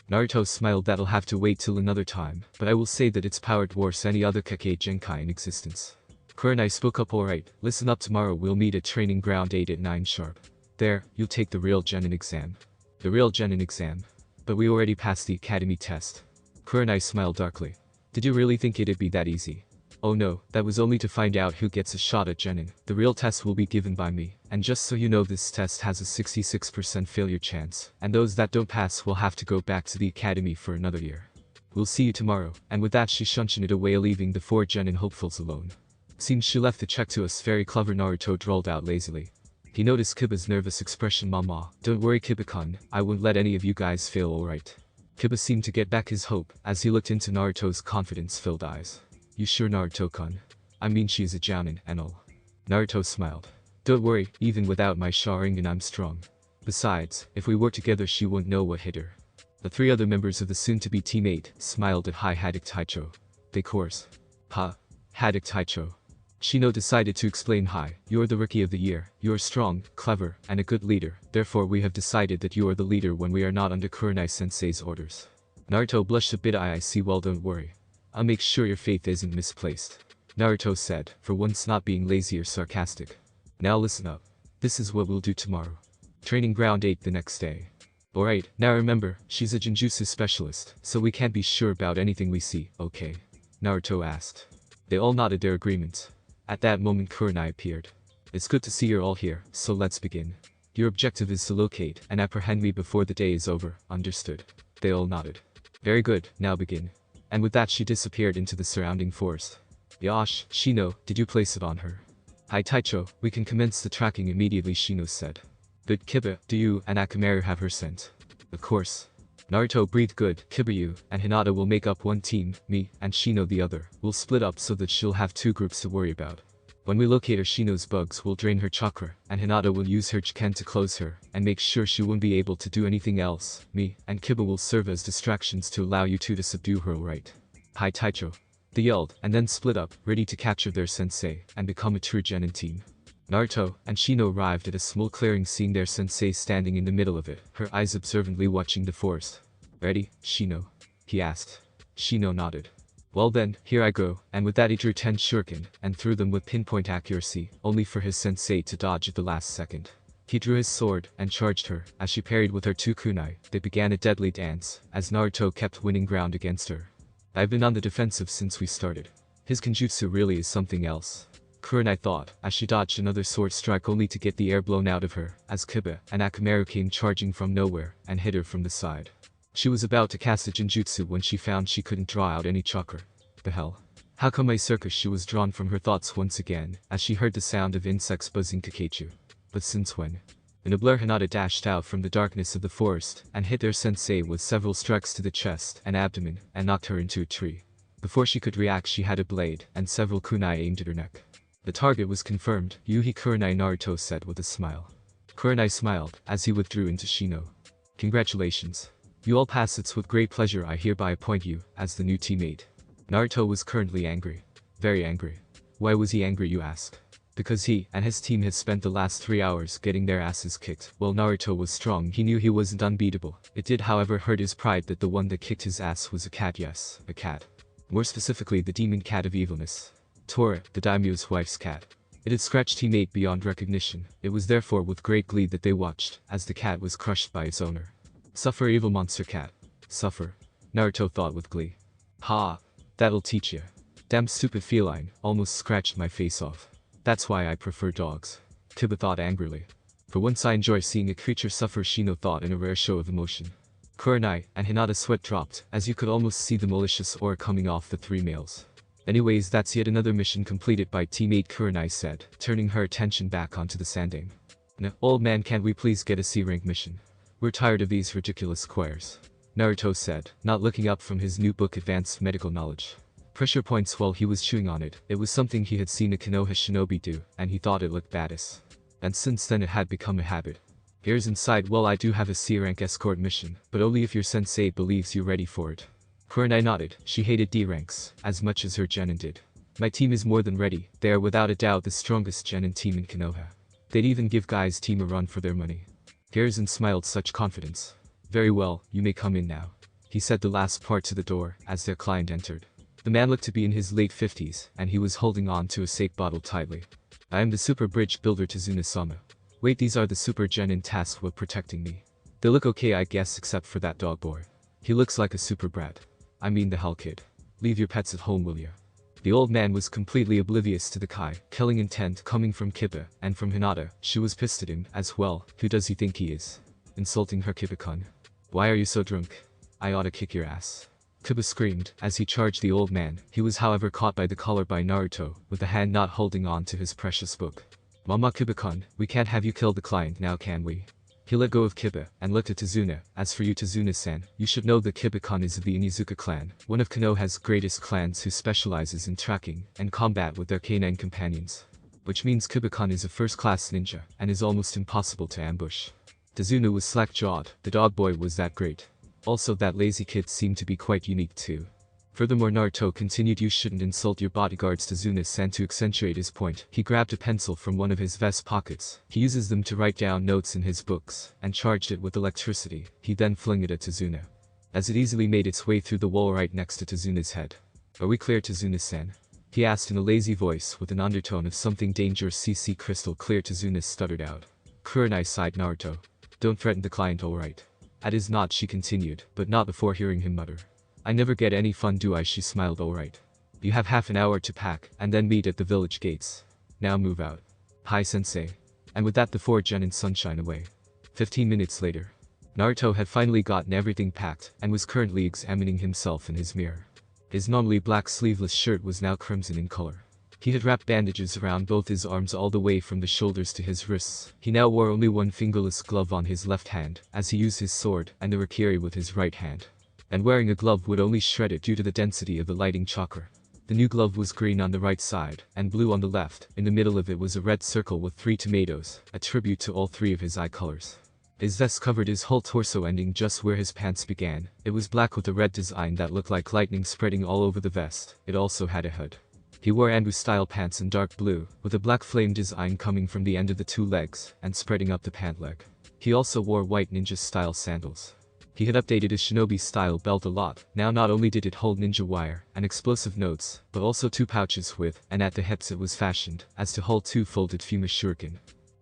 Naruto smiled, that'll have to wait till another time, but I will say that its power dwarfs any other Kekkei Genkai in existence. Kurenai spoke up, alright, listen up, tomorrow we'll meet at training ground 8 at 9 sharp. There, you'll take the real Genin exam. The real Genin exam? But we already passed the academy test. Kurenai smiled darkly. Did you really think it'd be that easy? Oh no, that was only to find out who gets a shot at Genin. The real test will be given by me, and just so you know, this test has a 66% failure chance, and those that don't pass will have to go back to the academy for another year. We'll see you tomorrow, and with that she shunted it away, leaving the 4 Genin hopefuls alone. Seems she left the check to us, very clever, Naruto drawled out lazily. He noticed Kiba's nervous expression. Mama, don't worry Kiba-kun, I won't let any of you guys fail, alright? Kiba seemed to get back his hope, as he looked into Naruto's confidence-filled eyes. You sure, Naruto-kun? I mean, she's a jounin and all. Naruto smiled. Don't worry, even without my Sharingan I'm strong. Besides, if we work together she won't know what hit her. The 3 other members of the soon-to-be Team 8 smiled at Haddock Taicho. They chorus. Ha. Haddock Taicho. Shino decided to explain. Hi, you're the rookie of the year, you're strong, clever, and a good leader, therefore we have decided that you are the leader when we are not under Kurenai-sensei's orders. Naruto blushed a bit. I see, well don't worry. I'll make sure your faith isn't misplaced. Naruto said, for once not being lazy or sarcastic. Now listen up. This is what we'll do tomorrow. Training ground 8 the next day. Alright, now remember, she's a Genjutsu specialist, so we can't be sure about anything we see, okay? Naruto asked. They all nodded their agreement. At that moment Kurenai appeared. It's good to see you're all here, so let's begin. Your objective is to locate and apprehend me before the day is over, understood? They all nodded. Very good, now begin. And with that she disappeared into the surrounding forest. Yosh, Shino, did you place it on her? Hi Taicho, we can commence the tracking immediately, Shino said. Good. Kiba, do you and Akamaru have her scent? Of course. Naruto breathed. Good. Kiba, you and Hinata will make up one team, me and Shino the other. We'll split up so that she'll have 2 groups to worry about. When we locate her, Shino's bugs will drain her chakra, and Hinata will use her Jiken to close her, and make sure she won't be able to do anything else. Me and Kiba will serve as distractions to allow you 2 to subdue her, alright? Hi Taicho. They yelled, and then split up, ready to capture their sensei, and become a true Genin team. Naruto and Shino arrived at a small clearing, seeing their sensei standing in the middle of it, her eyes observantly watching the forest. Ready, Shino? He asked. Shino nodded. Well then, here I go, and with that he drew 10 shuriken, and threw them with pinpoint accuracy, only for his sensei to dodge at the last second. He drew his sword, and charged her. As she parried with her 2 kunai, they began a deadly dance, as Naruto kept winning ground against her. I've been on the defensive since we started. His kenjutsu really is something else. Kurenai thought, as she dodged another sword strike only to get the air blown out of her, as Kiba and Akamaru came charging from nowhere, and hit her from the side. She was about to cast a genjutsu when she found she couldn't draw out any chakra. The hell? How come my circus? She was drawn from her thoughts once again, as she heard the sound of insects buzzing Kakashi. But since when? In a blur Hinata dashed out from the darkness of the forest, and hit their sensei with several strikes to the chest and abdomen, and knocked her into a tree. Before she could react she had a blade, and several kunai aimed at her neck. The target was confirmed, Yuhi Kurenai, Naruto said with a smile. Kurenai smiled, as he withdrew into Shino. Congratulations. You all passed. It's with great pleasure I hereby appoint you as the new teammate. Naruto was currently angry. Very angry. Why was he angry, you ask? Because he and his team had spent the last 3 hours getting their asses kicked. While Naruto was strong, he knew he wasn't unbeatable. It did however hurt his pride that the one that kicked his ass was a cat. Yes, a cat. More specifically the demon cat of evilness. Tora, the daimyo's wife's cat. It had scratched teammate beyond recognition. It was therefore with great glee that they watched, as the cat was crushed by its owner. Suffer, evil monster cat. Suffer. Naruto thought with glee. Ha! That'll teach ya. Damn stupid feline, almost scratched my face off. That's why I prefer dogs. Kiba thought angrily. For once I enjoy seeing a creature suffer, Shino thought in a rare show of emotion. Kurenai and Hinata's sweat dropped, as you could almost see the malicious aura coming off the 3 males. Anyways, that's yet another mission completed by teammate, Kurenai said, turning her attention back onto the sandame. Nah, old man, can't we please get a C-rank mission? We're tired of these ridiculous squares. Naruto said, not looking up from his new book Advanced Medical Knowledge. Pressure points while he was chewing on it. It was something he had seen a Konoha shinobi do, and he thought it looked badass. And since then it had become a habit. Here's inside. Well, I do have a C-rank escort mission, but only if your sensei believes you're ready for it. Kurenai nodded. She hated D-ranks, as much as her genin did. My team is more than ready. They are without a doubt the strongest genin team in Konoha. They'd even give Guy's team a run for their money. Garrison smiled such confidence. Very well, you may come in now. He said the last part to the door, as their client entered. The man looked to be in his late 50s, and he was holding on to a safe bottle tightly. I am the super bridge builder Tazuna-sama. Wait, these are the super genin tasked with protecting me. They look okay I guess, except for that dog boy. He looks like a super brat. I mean the hell kid. Leave your pets at home, will ya? The old man was completely oblivious to the killing intent coming from Kiba, and from Hinata. She was pissed at him, as well. Who does he think he is? Insulting her, Kiba-kun. Why are you so drunk? I oughta kick your ass. Kiba screamed, as he charged the old man. He was however caught by the collar by Naruto, with the hand not holding on to his precious book. Mama, Kiba-kun, we can't have you kill the client now, can we? He let go of Kiba, and looked at Tazuna. As for you, Tazuna-san, you should know that Kiba-kun is of the Inizuka clan, one of Konoha's greatest clans who specializes in tracking and combat with their canine companions. Which means Kiba-kun is a first-class ninja, and is almost impossible to ambush. Tazuna was slack-jawed. The dog boy was that great. Also, that lazy kid seemed to be quite unique too. Furthermore, Naruto continued, you shouldn't insult your bodyguards. Tazuna-san, to accentuate his point, he grabbed a pencil from one of his vest pockets. He uses them to write down notes in his books, and charged it with electricity. He then flung it at Tazuna, as it easily made its way through the wall right next to Tazuna's head. Are we clear, Tazuna-san? He asked in a lazy voice with an undertone of something dangerous. CC crystal clear, Tazuna stuttered out. Kurenai sighed. Naruto, don't threaten the client, alright? At his nod she continued, but not before hearing him mutter. I never get any fun, do I? She smiled. Alright. You have half an hour to pack, and then meet at the village gates. Now move out. Hi, sensei. And with that the 4 genin sunshine away. 15 minutes later. Naruto had finally gotten everything packed, and was currently examining himself in his mirror. His normally black sleeveless shirt was now crimson in color. He had wrapped bandages around both his arms all the way from the shoulders to his wrists. He now wore only one fingerless glove on his left hand, as he used his sword and the rakieri with his right hand. And wearing a glove would only shred it due to the density of the lighting chakra. The new glove was green on the right side, and blue on the left. In the middle of it was a red circle with 3 tomatoes, a tribute to all 3 of his eye colors. His vest covered his whole torso, ending just where his pants began. It was black with a red design that looked like lightning spreading all over the vest. It also had a hood. He wore Anbu-style pants in dark blue, with a black flame design coming from the end of the 2 legs, and spreading up the pant leg. He also wore white ninja-style sandals. He had updated his shinobi-style belt a lot. Now not only did it hold ninja wire and explosive notes, but also 2 pouches with, and at the hips it was fashioned, as to hold 2 folded Fuma shuriken.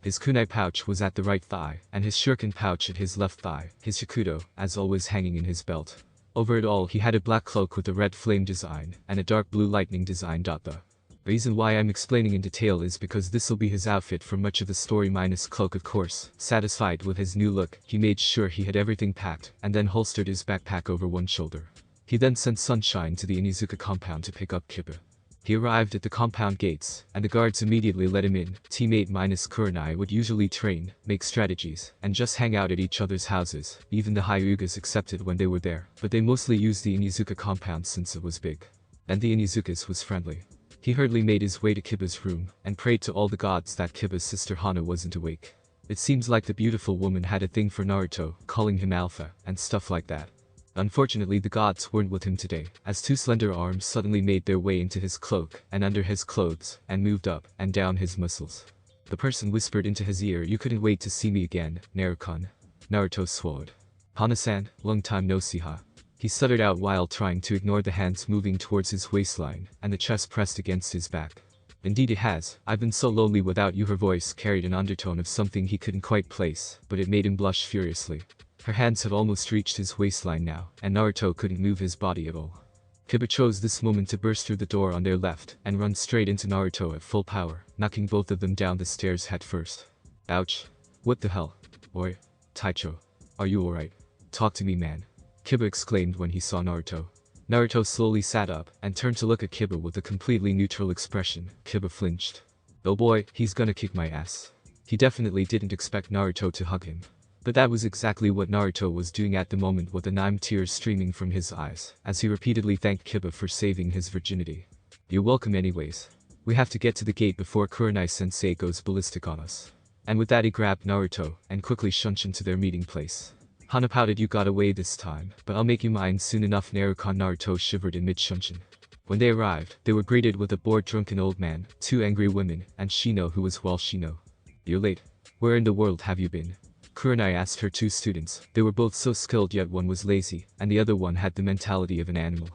His kunai pouch was at the right thigh, and his shuriken pouch at his left thigh, his shakudo, as always hanging in his belt. Over it all he had a black cloak with a red flame design, and a dark blue lightning design. The reason why I'm explaining in detail is because this'll be his outfit for much of the story minus cloak of course. Satisfied with his new look, he made sure he had everything packed, and then holstered his backpack over one shoulder. He then sent Sunshine to the Inizuka compound to pick up Kiba. He arrived at the compound gates, and the guards immediately let him in. Teammate minus Kurenai would usually train, make strategies, and just hang out at each other's houses. Even the Hyugas accepted when they were there, but they mostly used the Inizuka compound since it was big. And the Inizukas was friendly. He hurriedly made his way to Kiba's room, and prayed to all the gods that Kiba's sister Hana wasn't awake. It seems like the beautiful woman had a thing for Naruto, calling him Alpha, and stuff like that. Unfortunately the gods weren't with him today, as 2 slender arms suddenly made their way into his cloak, and under his clothes, and moved up, and down his muscles. The person whispered into his ear, "You couldn't wait to see me again, Naruto-kun." Naruto swallowed. "Hana-san, long time no see ha." He stuttered out while trying to ignore the hands moving towards his waistline, and the chest pressed against his back. "Indeed it has, I've been so lonely without you." Her voice carried an undertone of something he couldn't quite place, but it made him blush furiously. Her hands had almost reached his waistline now, and Naruto couldn't move his body at all. Kiba chose this moment to burst through the door on their left, and run straight into Naruto at full power, knocking both of them down the stairs head first. "Ouch. What the hell? Oi, Taicho. Are you alright? Talk to me, man," Kiba exclaimed when he saw Naruto. Naruto slowly sat up, and turned to look at Kiba with a completely neutral expression. Kiba flinched. "Oh boy, he's gonna kick my ass." He definitely didn't expect Naruto to hug him. But that was exactly what Naruto was doing at the moment, with the tears streaming from his eyes, as he repeatedly thanked Kiba for saving his virginity. "You're welcome anyways. We have to get to the gate before Kurenai-sensei goes ballistic on us." And with that he grabbed Naruto, and quickly shunched him to their meeting place. "Hana pouted you got away this time, but I'll make you mine soon enough." Naruto shivered in mid-shunshin. When they arrived, they were greeted with a bored drunken old man, 2 angry women, and Shino, who was well Shino. "You're late. Where in the world have you been?" Kurenai asked her 2 students. They were both so skilled, yet one was lazy, and the other one had the mentality of an animal.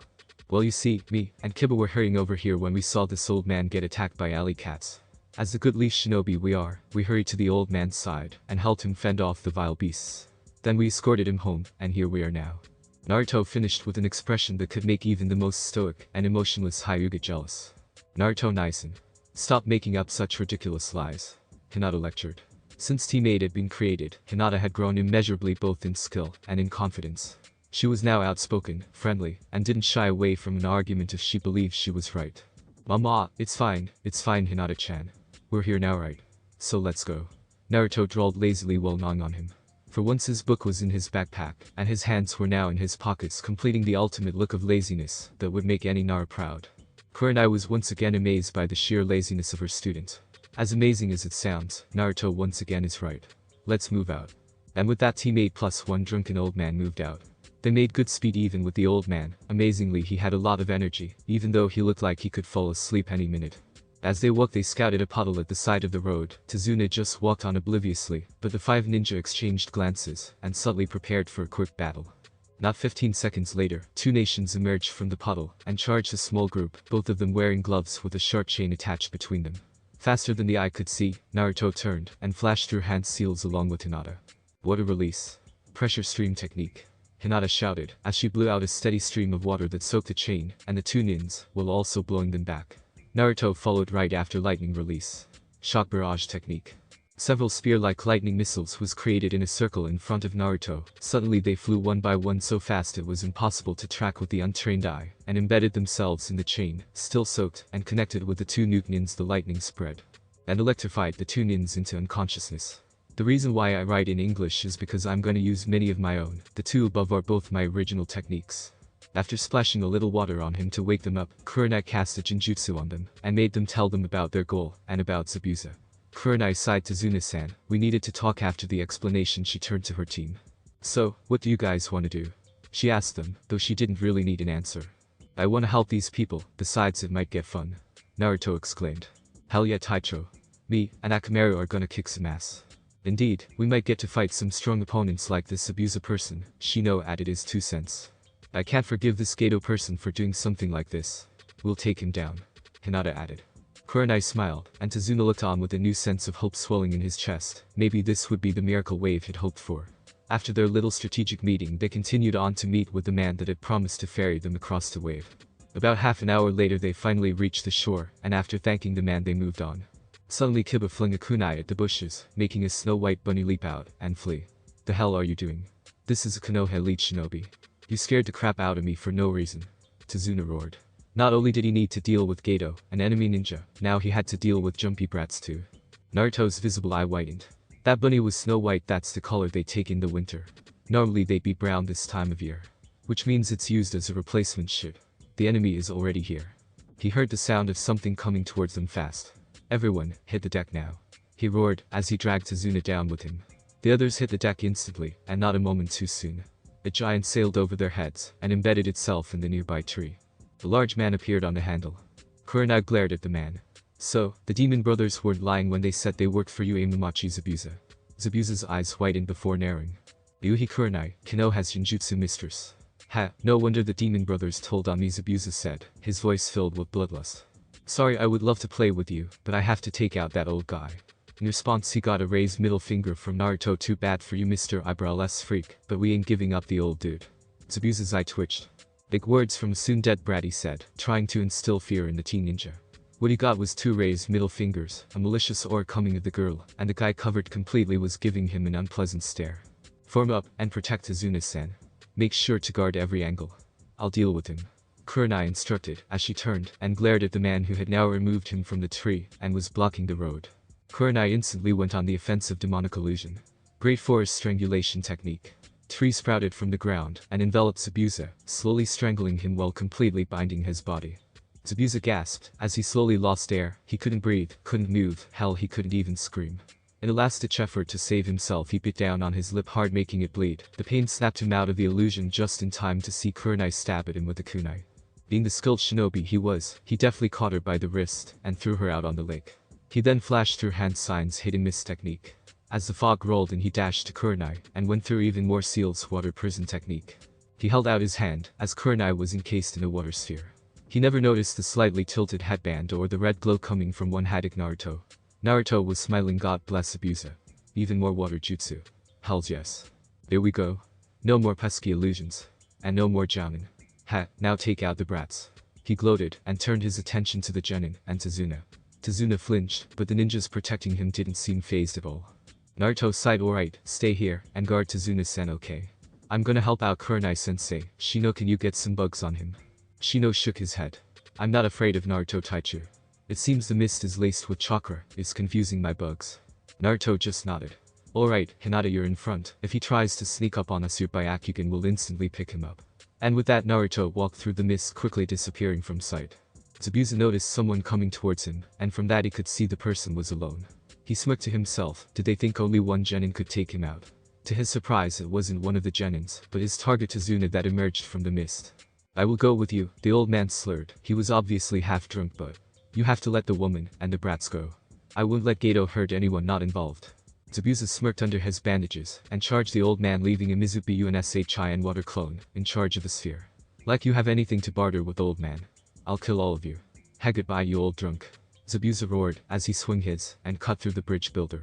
"Well, you see, me and Kiba were hurrying over here when we saw this old man get attacked by alley cats. As the good leaf shinobi we are, we hurried to the old man's side, and helped him fend off the vile beasts. Then we escorted him home, and here we are now." Naruto finished with an expression that could make even the most stoic and emotionless Hyuga jealous. "Naruto Naisen. Stop making up such ridiculous lies," Hinata lectured. Since Teammate had been created, Hinata had grown immeasurably both in skill and in confidence. She was now outspoken, friendly, and didn't shy away from an argument if she believed she was right. "Mama, it's fine, Hinata-chan. We're here now, right? So let's go." Naruto drawled lazily while gnawing on him. For once his book was in his backpack, and his hands were now in his pockets, completing the ultimate look of laziness that would make any Nara proud. Kurenai was once again amazed by the sheer laziness of her student. As amazing as it sounds, Naruto once again is right. "Let's move out." And with that, Teammate plus 1 drunken old man moved out. They made good speed even with the old man. Amazingly, he had a lot of energy, even though he looked like he could fall asleep any minute. As they walked, they scouted a puddle at the side of the road. Tazuna just walked on obliviously, but the 5 ninja exchanged glances, and subtly prepared for a quick battle. Not 15 seconds later, 2 nations emerged from the puddle, and charged a small group, both of them wearing gloves with a sharp chain attached between them. Faster than the eye could see, Naruto turned, and flashed through hand seals along with Hinata. "What a release. Pressure stream technique," Hinata shouted, as she blew out a steady stream of water that soaked the chain, and the 2 nins, while also blowing them back. Naruto followed right after lightning release. Shock barrage technique. Several spear-like lightning missiles was created in a circle in front of Naruto. Suddenly they flew one by one so fast it was impossible to track with the untrained eye, and embedded themselves in the chain, still soaked, and connected with the 2 nins. The lightning spread and electrified the 2 nins into unconsciousness. The reason why I write in English is because I'm gonna use many of my own. The 2 above are both my original techniques. After splashing a little water on him to wake them up, Kurenai cast a genjutsu on them, and made them tell them about their goal, and about Zabuza. Kurenai sighed to Zuna-san. "We needed to talk." After the explanation, she turned to her team. "So, what do you guys want to do?" she asked them, though she didn't really need an answer. "I want to help these people, besides it might get fun," Naruto exclaimed. "Hell yeah, Taicho. Me and Akamaru are gonna kick some ass." Indeed, we might get to fight some strong opponents like this Abuser person, Shino added his 2 cents. I can't forgive this Gato person for doing something like this. We'll take him down, Hinata added. Kurenai smiled, and Tazuna looked on with a new sense of hope swelling in his chest. Maybe this would be the miracle wave he'd hoped for. After their little strategic meeting, they continued on to meet with the man that had promised to ferry them across the wave. About half an hour later they finally reached the shore, and after thanking the man they moved on. Suddenly Kiba flung a kunai at the bushes, making a snow-white bunny leap out and flee. The hell are you doing? This is a Konoha elite shinobi. You scared the crap out of me for no reason. Tazuna roared. Not only did he need to deal with Gato, an enemy ninja, now he had to deal with jumpy brats too. Naruto's visible eye whitened. That bunny was snow white, that's the color they take in the winter. Normally they'd be brown this time of year. Which means it's used as a replacement ship. The enemy is already here. He heard the sound of something coming towards them fast. Everyone, hit the deck now. He roared, as he dragged Tazuna down with him. The others hit the deck instantly, and not a moment too soon. A giant sailed over their heads, and embedded itself in the nearby tree. The large man appeared on the handle. Kurenai glared at the man. So, the demon brothers weren't lying when they said they worked for Yue Mamachi Zabuza. Zabuza's eyes whitened before narrowing. Ryuhi Kurenai, Konoha's Genjutsu mistress. Ha, no wonder the demon brothers told on me, Zabuza said, his voice filled with bloodlust. Sorry, I would love to play with you, but I have to take out that old guy. In response he got a raised middle finger from Naruto. Too bad for you, Mr. Eyebrowless freak, but we ain't giving up the old dude. Zabuza's eye twitched. Big words from a soon dead brat, he said, trying to instill fear in the teen ninja. What he got was 2 raised middle fingers, a malicious aura coming of the girl, and the guy covered completely was giving him an unpleasant stare. Form up, and protect Tazuna-san. Make sure to guard every angle. I'll deal with him. Kurenai instructed, as she turned, and glared at the man who had now removed him from the tree, and was blocking the road. Kurenai instantly went on the offensive demonic illusion. Great forest strangulation technique. Tree sprouted from the ground, and enveloped Zabuza, slowly strangling him while completely binding his body. Zabuza gasped, as he slowly lost air. He couldn't breathe, couldn't move, hell he couldn't even scream. In a last-ditch effort to save himself he bit down on his lip hard, making it bleed. The pain snapped him out of the illusion just in time to see Kurenai stab at him with a kunai. Being the skilled shinobi he deftly caught her by the wrist, and threw her out on the lake. He then flashed through hand signs hidden miss technique. As the fog rolled in he dashed to Kurenai, and went through even more seals water prison technique. He held out his hand, as Kurenai was encased in a water sphere. He never noticed the slightly tilted headband or the red glow coming from one haddock Naruto. Naruto was smiling, God bless Abusa. Even more water jutsu. Hells yes. There we go. No more pesky illusions. And no more jounin'. Ha, now take out the brats. He gloated, and turned his attention to the genin and Tazuna. Tazuna flinched, but the ninjas protecting him didn't seem fazed at all. Naruto sighed. Alright, stay here, and guard Tazuna-san, okay? I'm gonna help out Kurenai-sensei. Shino, can you get some bugs on him? Shino shook his head. I'm not afraid of Naruto Taichu. It seems the mist is laced with chakra, it's confusing my bugs. Naruto just nodded. Alright, Hinata, you're in front. If he tries to sneak up on us, your Byakugan will instantly pick him up. And with that Naruto walked through the mist, quickly disappearing from sight. Zabuza noticed someone coming towards him, and from that he could see the person was alone. He smirked to himself. Did they think only one genin could take him out? To his surprise it wasn't one of the genins, but his target Tazuna that emerged from the mist. I will go with you, the old man slurred. He was obviously half drunk, but you have to let the woman and the brats go. I won't let Gato hurt anyone not involved. Zabuza smirked under his bandages, and charged the old man, leaving a Mizupi UNSHI and water clone in charge of the sphere. Like you have anything to barter with, old man. I'll kill all of you. Ha, goodbye, you old drunk. Zabuza roared, as he swung his, and cut through the bridge builder.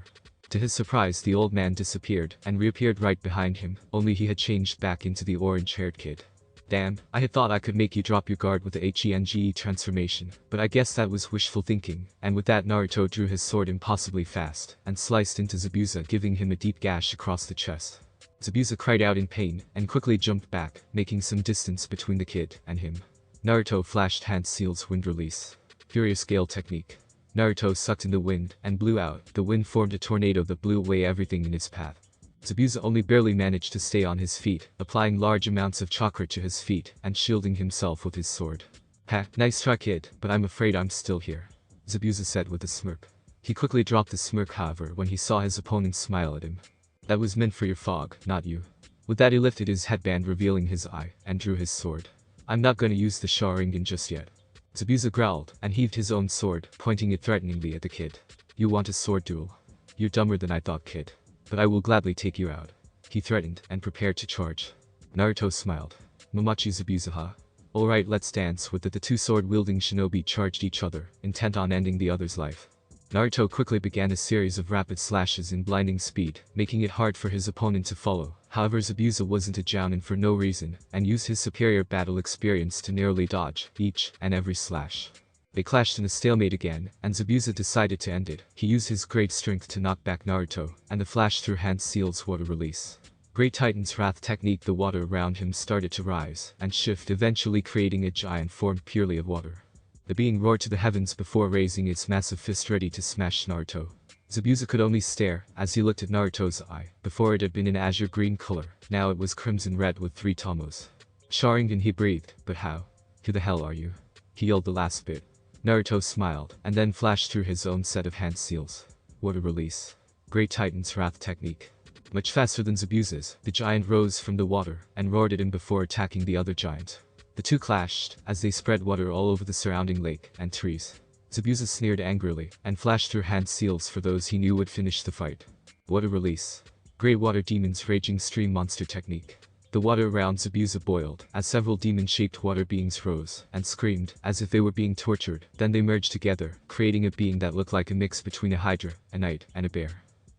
To his surprise the old man disappeared, and reappeared right behind him, only he had changed back into the orange-haired kid. Damn, I had thought I could make you drop your guard with the HENGE transformation, but I guess that was wishful thinking, and with that Naruto drew his sword impossibly fast, and sliced into Zabuza, giving him a deep gash across the chest. Zabuza cried out in pain, and quickly jumped back, making some distance between the kid and him. Naruto flashed hand seals wind release. Furious gale technique. Naruto sucked in the wind, and blew out. The wind formed a tornado that blew away everything in its path. Zabuza only barely managed to stay on his feet, applying large amounts of chakra to his feet, and shielding himself with his sword. Ha, nice try, kid, but I'm afraid I'm still here. Zabuza said with a smirk. He quickly dropped the smirk, however, when he saw his opponent smile at him. That was meant for your fog, not you. With that he lifted his headband, revealing his eye, and drew his sword. I'm not gonna use the Sharingan just yet. Zabuza growled, and heaved his own sword, pointing it threateningly at the kid. You want a sword duel? You're dumber than I thought, kid. but I will gladly take you out. He threatened and prepared to charge. Naruto smiled. Momochi Zabuza ha. Alright, let's dance with it. The two sword-wielding shinobi charged each other, intent on ending the other's life. Naruto quickly began a series of rapid slashes in blinding speed, making it hard for his opponent to follow. However, Zabuza wasn't a jounin for no reason, and used his superior battle experience to narrowly dodge each and every slash. They clashed in a stalemate again, and Zabuza decided to end it. He used his great strength to knock back Naruto, and the flash through hand seals water release. Great Titan's Wrath technique. The water around him started to rise and shift, eventually creating a giant formed purely of water. The being roared to the heavens before raising its massive fist ready to smash Naruto. Zabuza could only stare as he looked at Naruto's eye. Before it had been an azure green color, now it was crimson red with 3 tomos. Sharingan, he breathed, but how? Who the hell are you? He yelled the last bit. Naruto smiled, and then flashed through his own set of hand seals. Water release. Great Titan's Wrath technique. Much faster than Zabuza's, the giant rose from the water and roared at him before attacking the other giant. The two clashed as they spread water all over the surrounding lake and trees. Zabuza sneered angrily and flashed through hand seals for those he knew would finish the fight. Water release. Great Water Demon's Raging Stream Monster technique. The water around Zabuza boiled as several demon-shaped water beings rose and screamed as if they were being tortured. Then they merged together, creating a being that looked like a mix between a hydra, a knight, and a bear.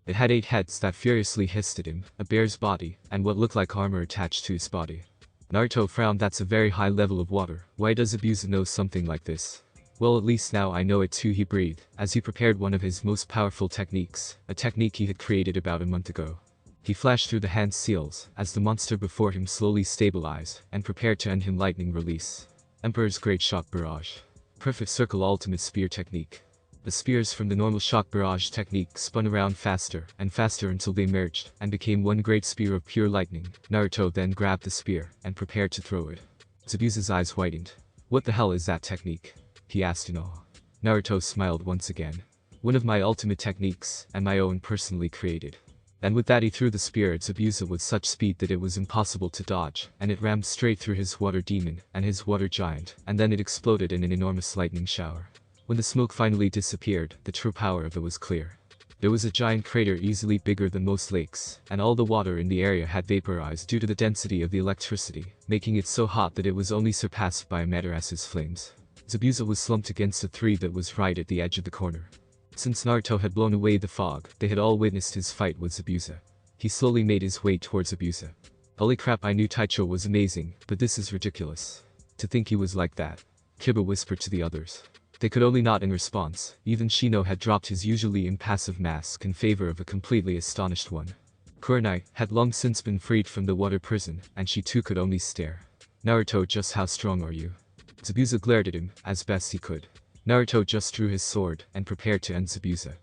It had 8 heads that furiously hissed at him, a bear's body, and what looked like armor attached to its body. Naruto frowned. That's a very high level of water. Why does Zabuza know something like this? Well, at least now I know it too, he breathed, as he prepared one of his most powerful techniques, a technique he had created about a month ago. He flashed through the hand seals, as the monster before him slowly stabilized, and prepared to end him. Lightning release. Emperor's Great Shock Barrage. Perfect Circle Ultimate Spear technique. The spears from the normal shock barrage technique spun around faster and faster until they merged and became one great spear of pure lightning. Naruto then grabbed the spear and prepared to throw it. Zabuza's eyes whitened. What the hell is that technique? He asked in awe. Naruto smiled once again. One of my ultimate techniques, and my own personally created. And with that he threw the spear at Zabuza with such speed that it was impossible to dodge, and it rammed straight through his water demon and his water giant, and then it exploded in an enormous lightning shower. When the smoke finally disappeared, the true power of it was clear. There was a giant crater easily bigger than most lakes, and all the water in the area had vaporized due to the density of the electricity, making it so hot that it was only surpassed by Amaterasu's flames. Zabuza was slumped against a tree that was right at the edge of the corner. Since Naruto had blown away the fog, they had all witnessed his fight with Zabuza. He slowly made his way towards Zabuza. Holy crap, I knew Taicho was amazing, but this is ridiculous. To think he was like that. Kiba whispered to the others. They could only nod in response. Even Shino had dropped his usually impassive mask in favor of a completely astonished one. Kurenai had long since been freed from the water prison, and she too could only stare. Naruto, just how strong are you? Zabuza glared at him, as best he could. Naruto just drew his sword, and prepared to end Zabuza.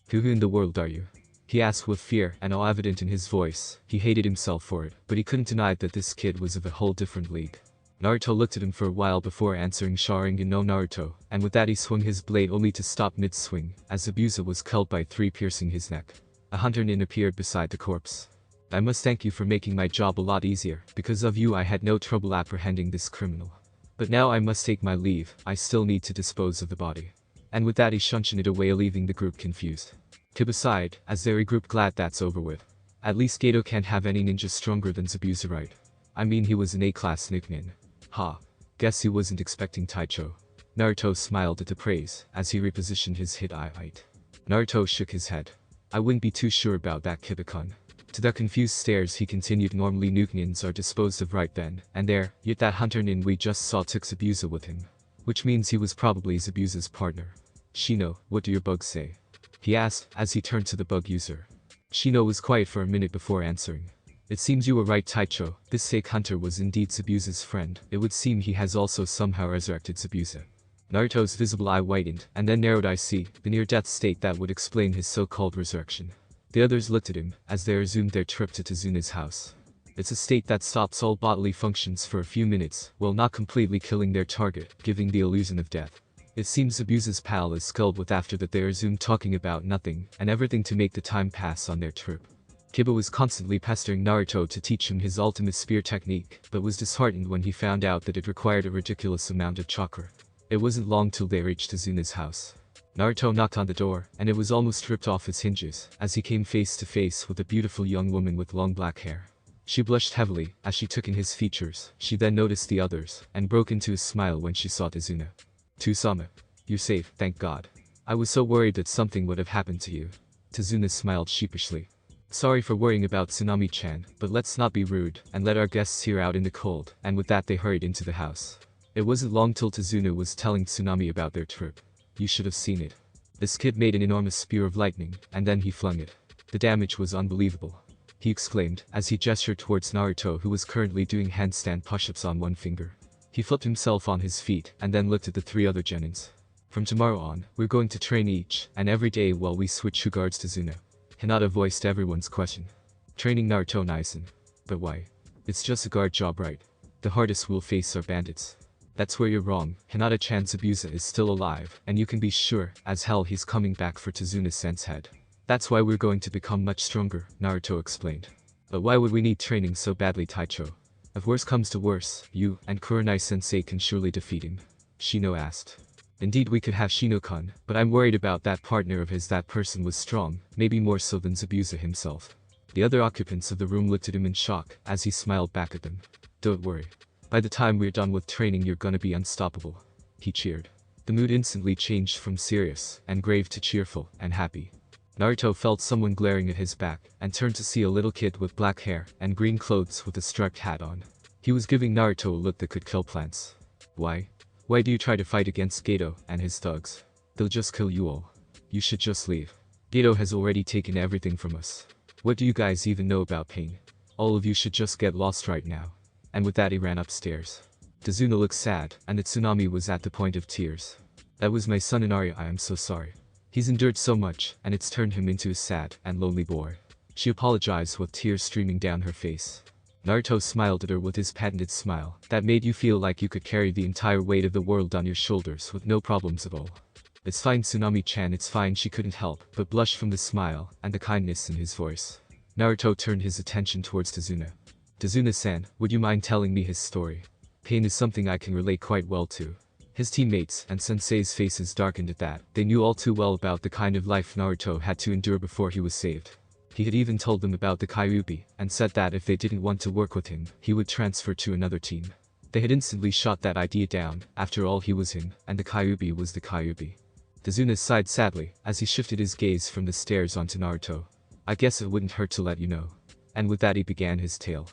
Who in the world are you? He asked with fear and awe evident in his voice. He hated himself for it, but he couldn't deny that this kid was of a whole different league. Naruto looked at him for a while before answering, Sharingan no Naruto, and with that he swung his blade only to stop mid-swing, as Zabuza was killed by 3 piercing his neck. A hunter nin appeared beside the corpse. I must thank you for making my job a lot easier. Because of you I had no trouble apprehending this criminal. But now I must take my leave. I still need to dispose of the body. And with that he shunted it away, leaving the group confused. Kiba sighed, as they regrouped, glad that's over with. At least Gato can't have any ninja stronger than Zabuza, right? I mean, he was an A-class nicknin. Ha. Guess he wasn't expecting Taicho. Naruto smiled at the praise, as he repositioned his hit eye. Naruto shook his head. I wouldn't be too sure about that, Kiba-kun. To their confused stares he continued, normally Nuknins are disposed of right then and there, yet that hunter nin we just saw took Zabuza with him. Which means he was probably Zabuza's partner. Shino, what do your bugs say? He asked, as he turned to the bug user. Shino was quiet for a minute before answering. It seems you were right, Taicho. This fake hunter was indeed Zabuza's friend. It would seem he has also somehow resurrected Zabuza. Naruto's visible eye widened, and then narrowed. I see, the near-death state that would explain his so-called resurrection. The others looked at him, as they resumed their trip to Tazuna's house. It's a state that stops all bodily functions for a few minutes, while not completely killing their target, giving the illusion of death. It seems Zabuza's pal is skulled with. After that they resumed talking about nothing and everything to make the time pass on their trip. Kiba was constantly pestering Naruto to teach him his ultimate spear technique, but was disheartened when he found out that it required a ridiculous amount of chakra. It wasn't long till they reached Tazuna's house. Naruto knocked on the door, and it was almost ripped off its hinges, as he came face to face with a beautiful young woman with long black hair. She blushed heavily, as she took in his features. She then noticed the others, and broke into a smile when she saw Tazuna. "Tusama. You're safe, thank God. I was so worried that something would have happened to you." Tazuna smiled sheepishly. "Sorry for worrying about Tsunami-chan, but let's not be rude, and let our guests here out in the cold," and with that they hurried into the house. It wasn't long till Tazuna was telling Tsunami about their trip. "You should have seen it. This kid made an enormous spear of lightning, and then he flung it. The damage was unbelievable," he exclaimed, as he gestured towards Naruto, who was currently doing handstand push-ups on one finger. He flipped himself on his feet, and then looked at the three other genins. "From tomorrow on, we're going to train each and every day while we switch who guards Tazuna." Hinata voiced everyone's question. "Training Naruto Naisen. But why? It's just a guard job, right? The hardest we'll face are bandits." "That's where you're wrong. Hinata-chan's abuser is still alive, and you can be sure as hell he's coming back for Tazuna-sen's head. That's why we're going to become much stronger," Naruto explained. "But why would we need training so badly, Taicho? If worse comes to worse, you and Kurenai-sensei can surely defeat him," Shino asked. "Indeed we could have Shino-kun, but I'm worried about that partner of his. That person was strong, maybe more so than Zabuza himself." The other occupants of the room looked at him in shock, as he smiled back at them. "Don't worry. By the time we're done with training you're gonna be unstoppable," he cheered. The mood instantly changed from serious and grave to cheerful and happy. Naruto felt someone glaring at his back, and turned to see a little kid with black hair and green clothes with a striped hat on. He was giving Naruto a look that could kill plants. "Why? Why do you try to fight against Geto and his thugs? They'll just kill you all. You should just leave. Geto has already taken everything from us. What do you guys even know about pain? All of you should just get lost right now." And with that he ran upstairs. Tazuna looked sad, and the Tsunami was at the point of tears. "That was my son Inari. I am so sorry. He's endured so much, and it's turned him into a sad and lonely boy." She apologized with tears streaming down her face. Naruto smiled at her with his patented smile, that made you feel like you could carry the entire weight of the world on your shoulders with no problems at all. "It's fine, Tsunami-chan, it's fine." She couldn't help but blush from the smile and the kindness in his voice. Naruto turned his attention towards Tazuna. "Tazuna-san, would you mind telling me his story? Pain is something I can relate quite well to." His teammates and sensei's faces darkened at that. They knew all too well about the kind of life Naruto had to endure before he was saved. He had even told them about the Kyuubi, and said that if they didn't want to work with him, he would transfer to another team. They had instantly shot that idea down. After all, he was him, and the Kyuubi was the Kyuubi. Tazuna sighed sadly, as he shifted his gaze from the stairs onto Naruto. "I guess it wouldn't hurt to let you know." And with that he began his tale.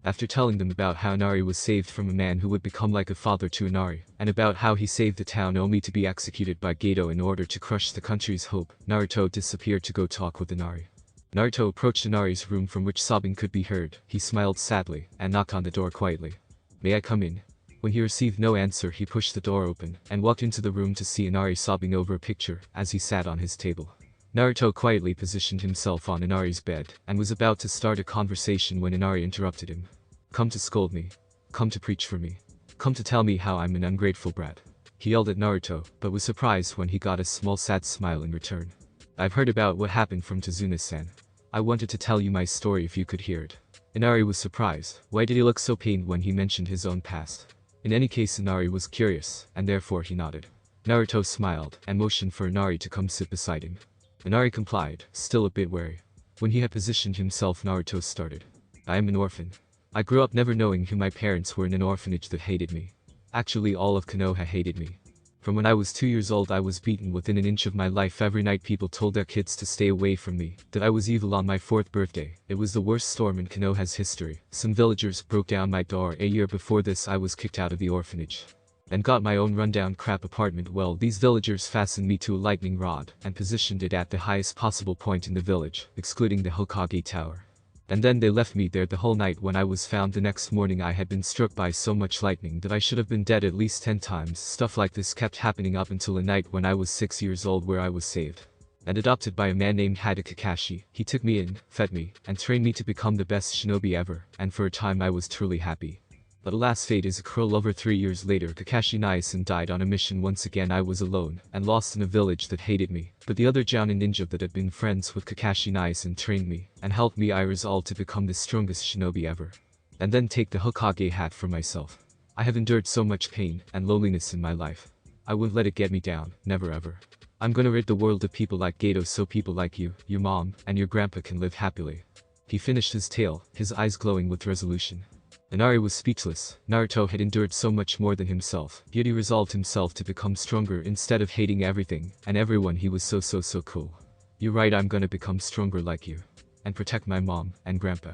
After telling them about how Inari was saved from a man who would become like a father to Inari, and about how he saved the town only to be executed by Geto in order to crush the country's hope, Naruto disappeared to go talk with Inari. Naruto approached Inari's room, from which sobbing could be heard. He smiled sadly, and knocked on the door quietly. "May I come in?" When he received no answer he pushed the door open, and walked into the room to see Inari sobbing over a picture, as he sat on his table. Naruto quietly positioned himself on Inari's bed, and was about to start a conversation when Inari interrupted him. "Come to scold me. Come to preach for me. Come to tell me how I'm an ungrateful brat." He yelled at Naruto, but was surprised when he got a small sad smile in return. "I've heard about what happened from Tazuna-san. I wanted to tell you my story if you could hear it." Inari was surprised. Why did he look so pained when he mentioned his own past? In any case, Inari was curious, and therefore he nodded. Naruto smiled, and motioned for Inari to come sit beside him. Inari complied, still a bit wary. When he had positioned himself, Naruto started. "I am an orphan. I grew up never knowing who my parents were, in an orphanage that hated me. Actually, all of Konoha hated me. From when I was 2 years old I was beaten within an inch of my life every night. People told their kids to stay away from me, that I was evil. On my 4th birthday, it was the worst storm in Konoha's history. Some villagers broke down my door. A year before this I was kicked out of the orphanage and got my own rundown crap apartment. Well, these villagers fastened me to a lightning rod and positioned it at the highest possible point in the village, excluding the Hokage Tower. And then they left me there the whole night. When I was found the next morning I had been struck by so much lightning that I should have been dead at least 10 times. Stuff like this kept happening up until a night when I was 6 years old, where I was saved and adopted by a man named Kakashi. He took me in, fed me, and trained me to become the best shinobi ever, and for a time I was truly happy. But alas, fate is cruel. Over 3 years later, Kakashi Naisen died on a mission. Once again I was alone, and lost in a village that hated me. But the other Jounin ninja that had been friends with Kakashi Naisen trained me, and helped me. I resolved to become the strongest shinobi ever, and then take the Hokage hat for myself. I have endured so much pain and loneliness in my life. I wouldn't let it get me down, never ever. I'm gonna rid the world of people like Gato so people like you, your mom, and your grandpa can live happily. He finished his tale, his eyes glowing with resolution. Inari was speechless. Naruto had endured so much more than himself, yet he resolved himself to become stronger instead of hating everything and everyone. He was so cool. You're right, I'm gonna become stronger like you. And protect my mom and grandpa.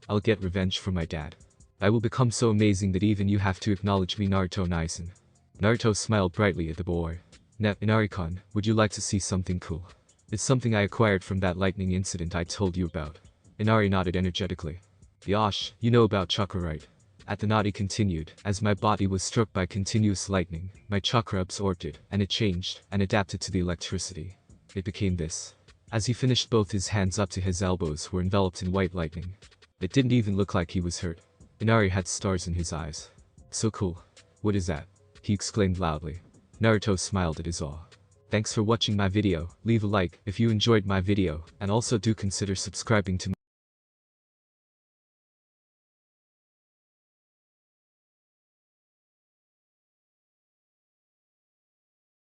I'll get revenge for my dad. I will become so amazing that even you have to acknowledge me, Naruto Naisen. Naruto smiled brightly at the boy. Now, Inari-kun, would you like to see something cool? It's something I acquired from that lightning incident I told you about. Inari nodded energetically. Yosh, you know about chakra, right? Athanati continued, as my body was struck by continuous lightning, my chakra absorbed it, and it changed, and adapted to the electricity. It became this. As he finished, both his hands up to his elbows were enveloped in white lightning. It didn't even look like he was hurt. Inari had stars in his eyes. So cool. What is that? He exclaimed loudly. Naruto smiled at his awe. Thanks for watching my video, leave a like if you enjoyed my video, and also do consider subscribing to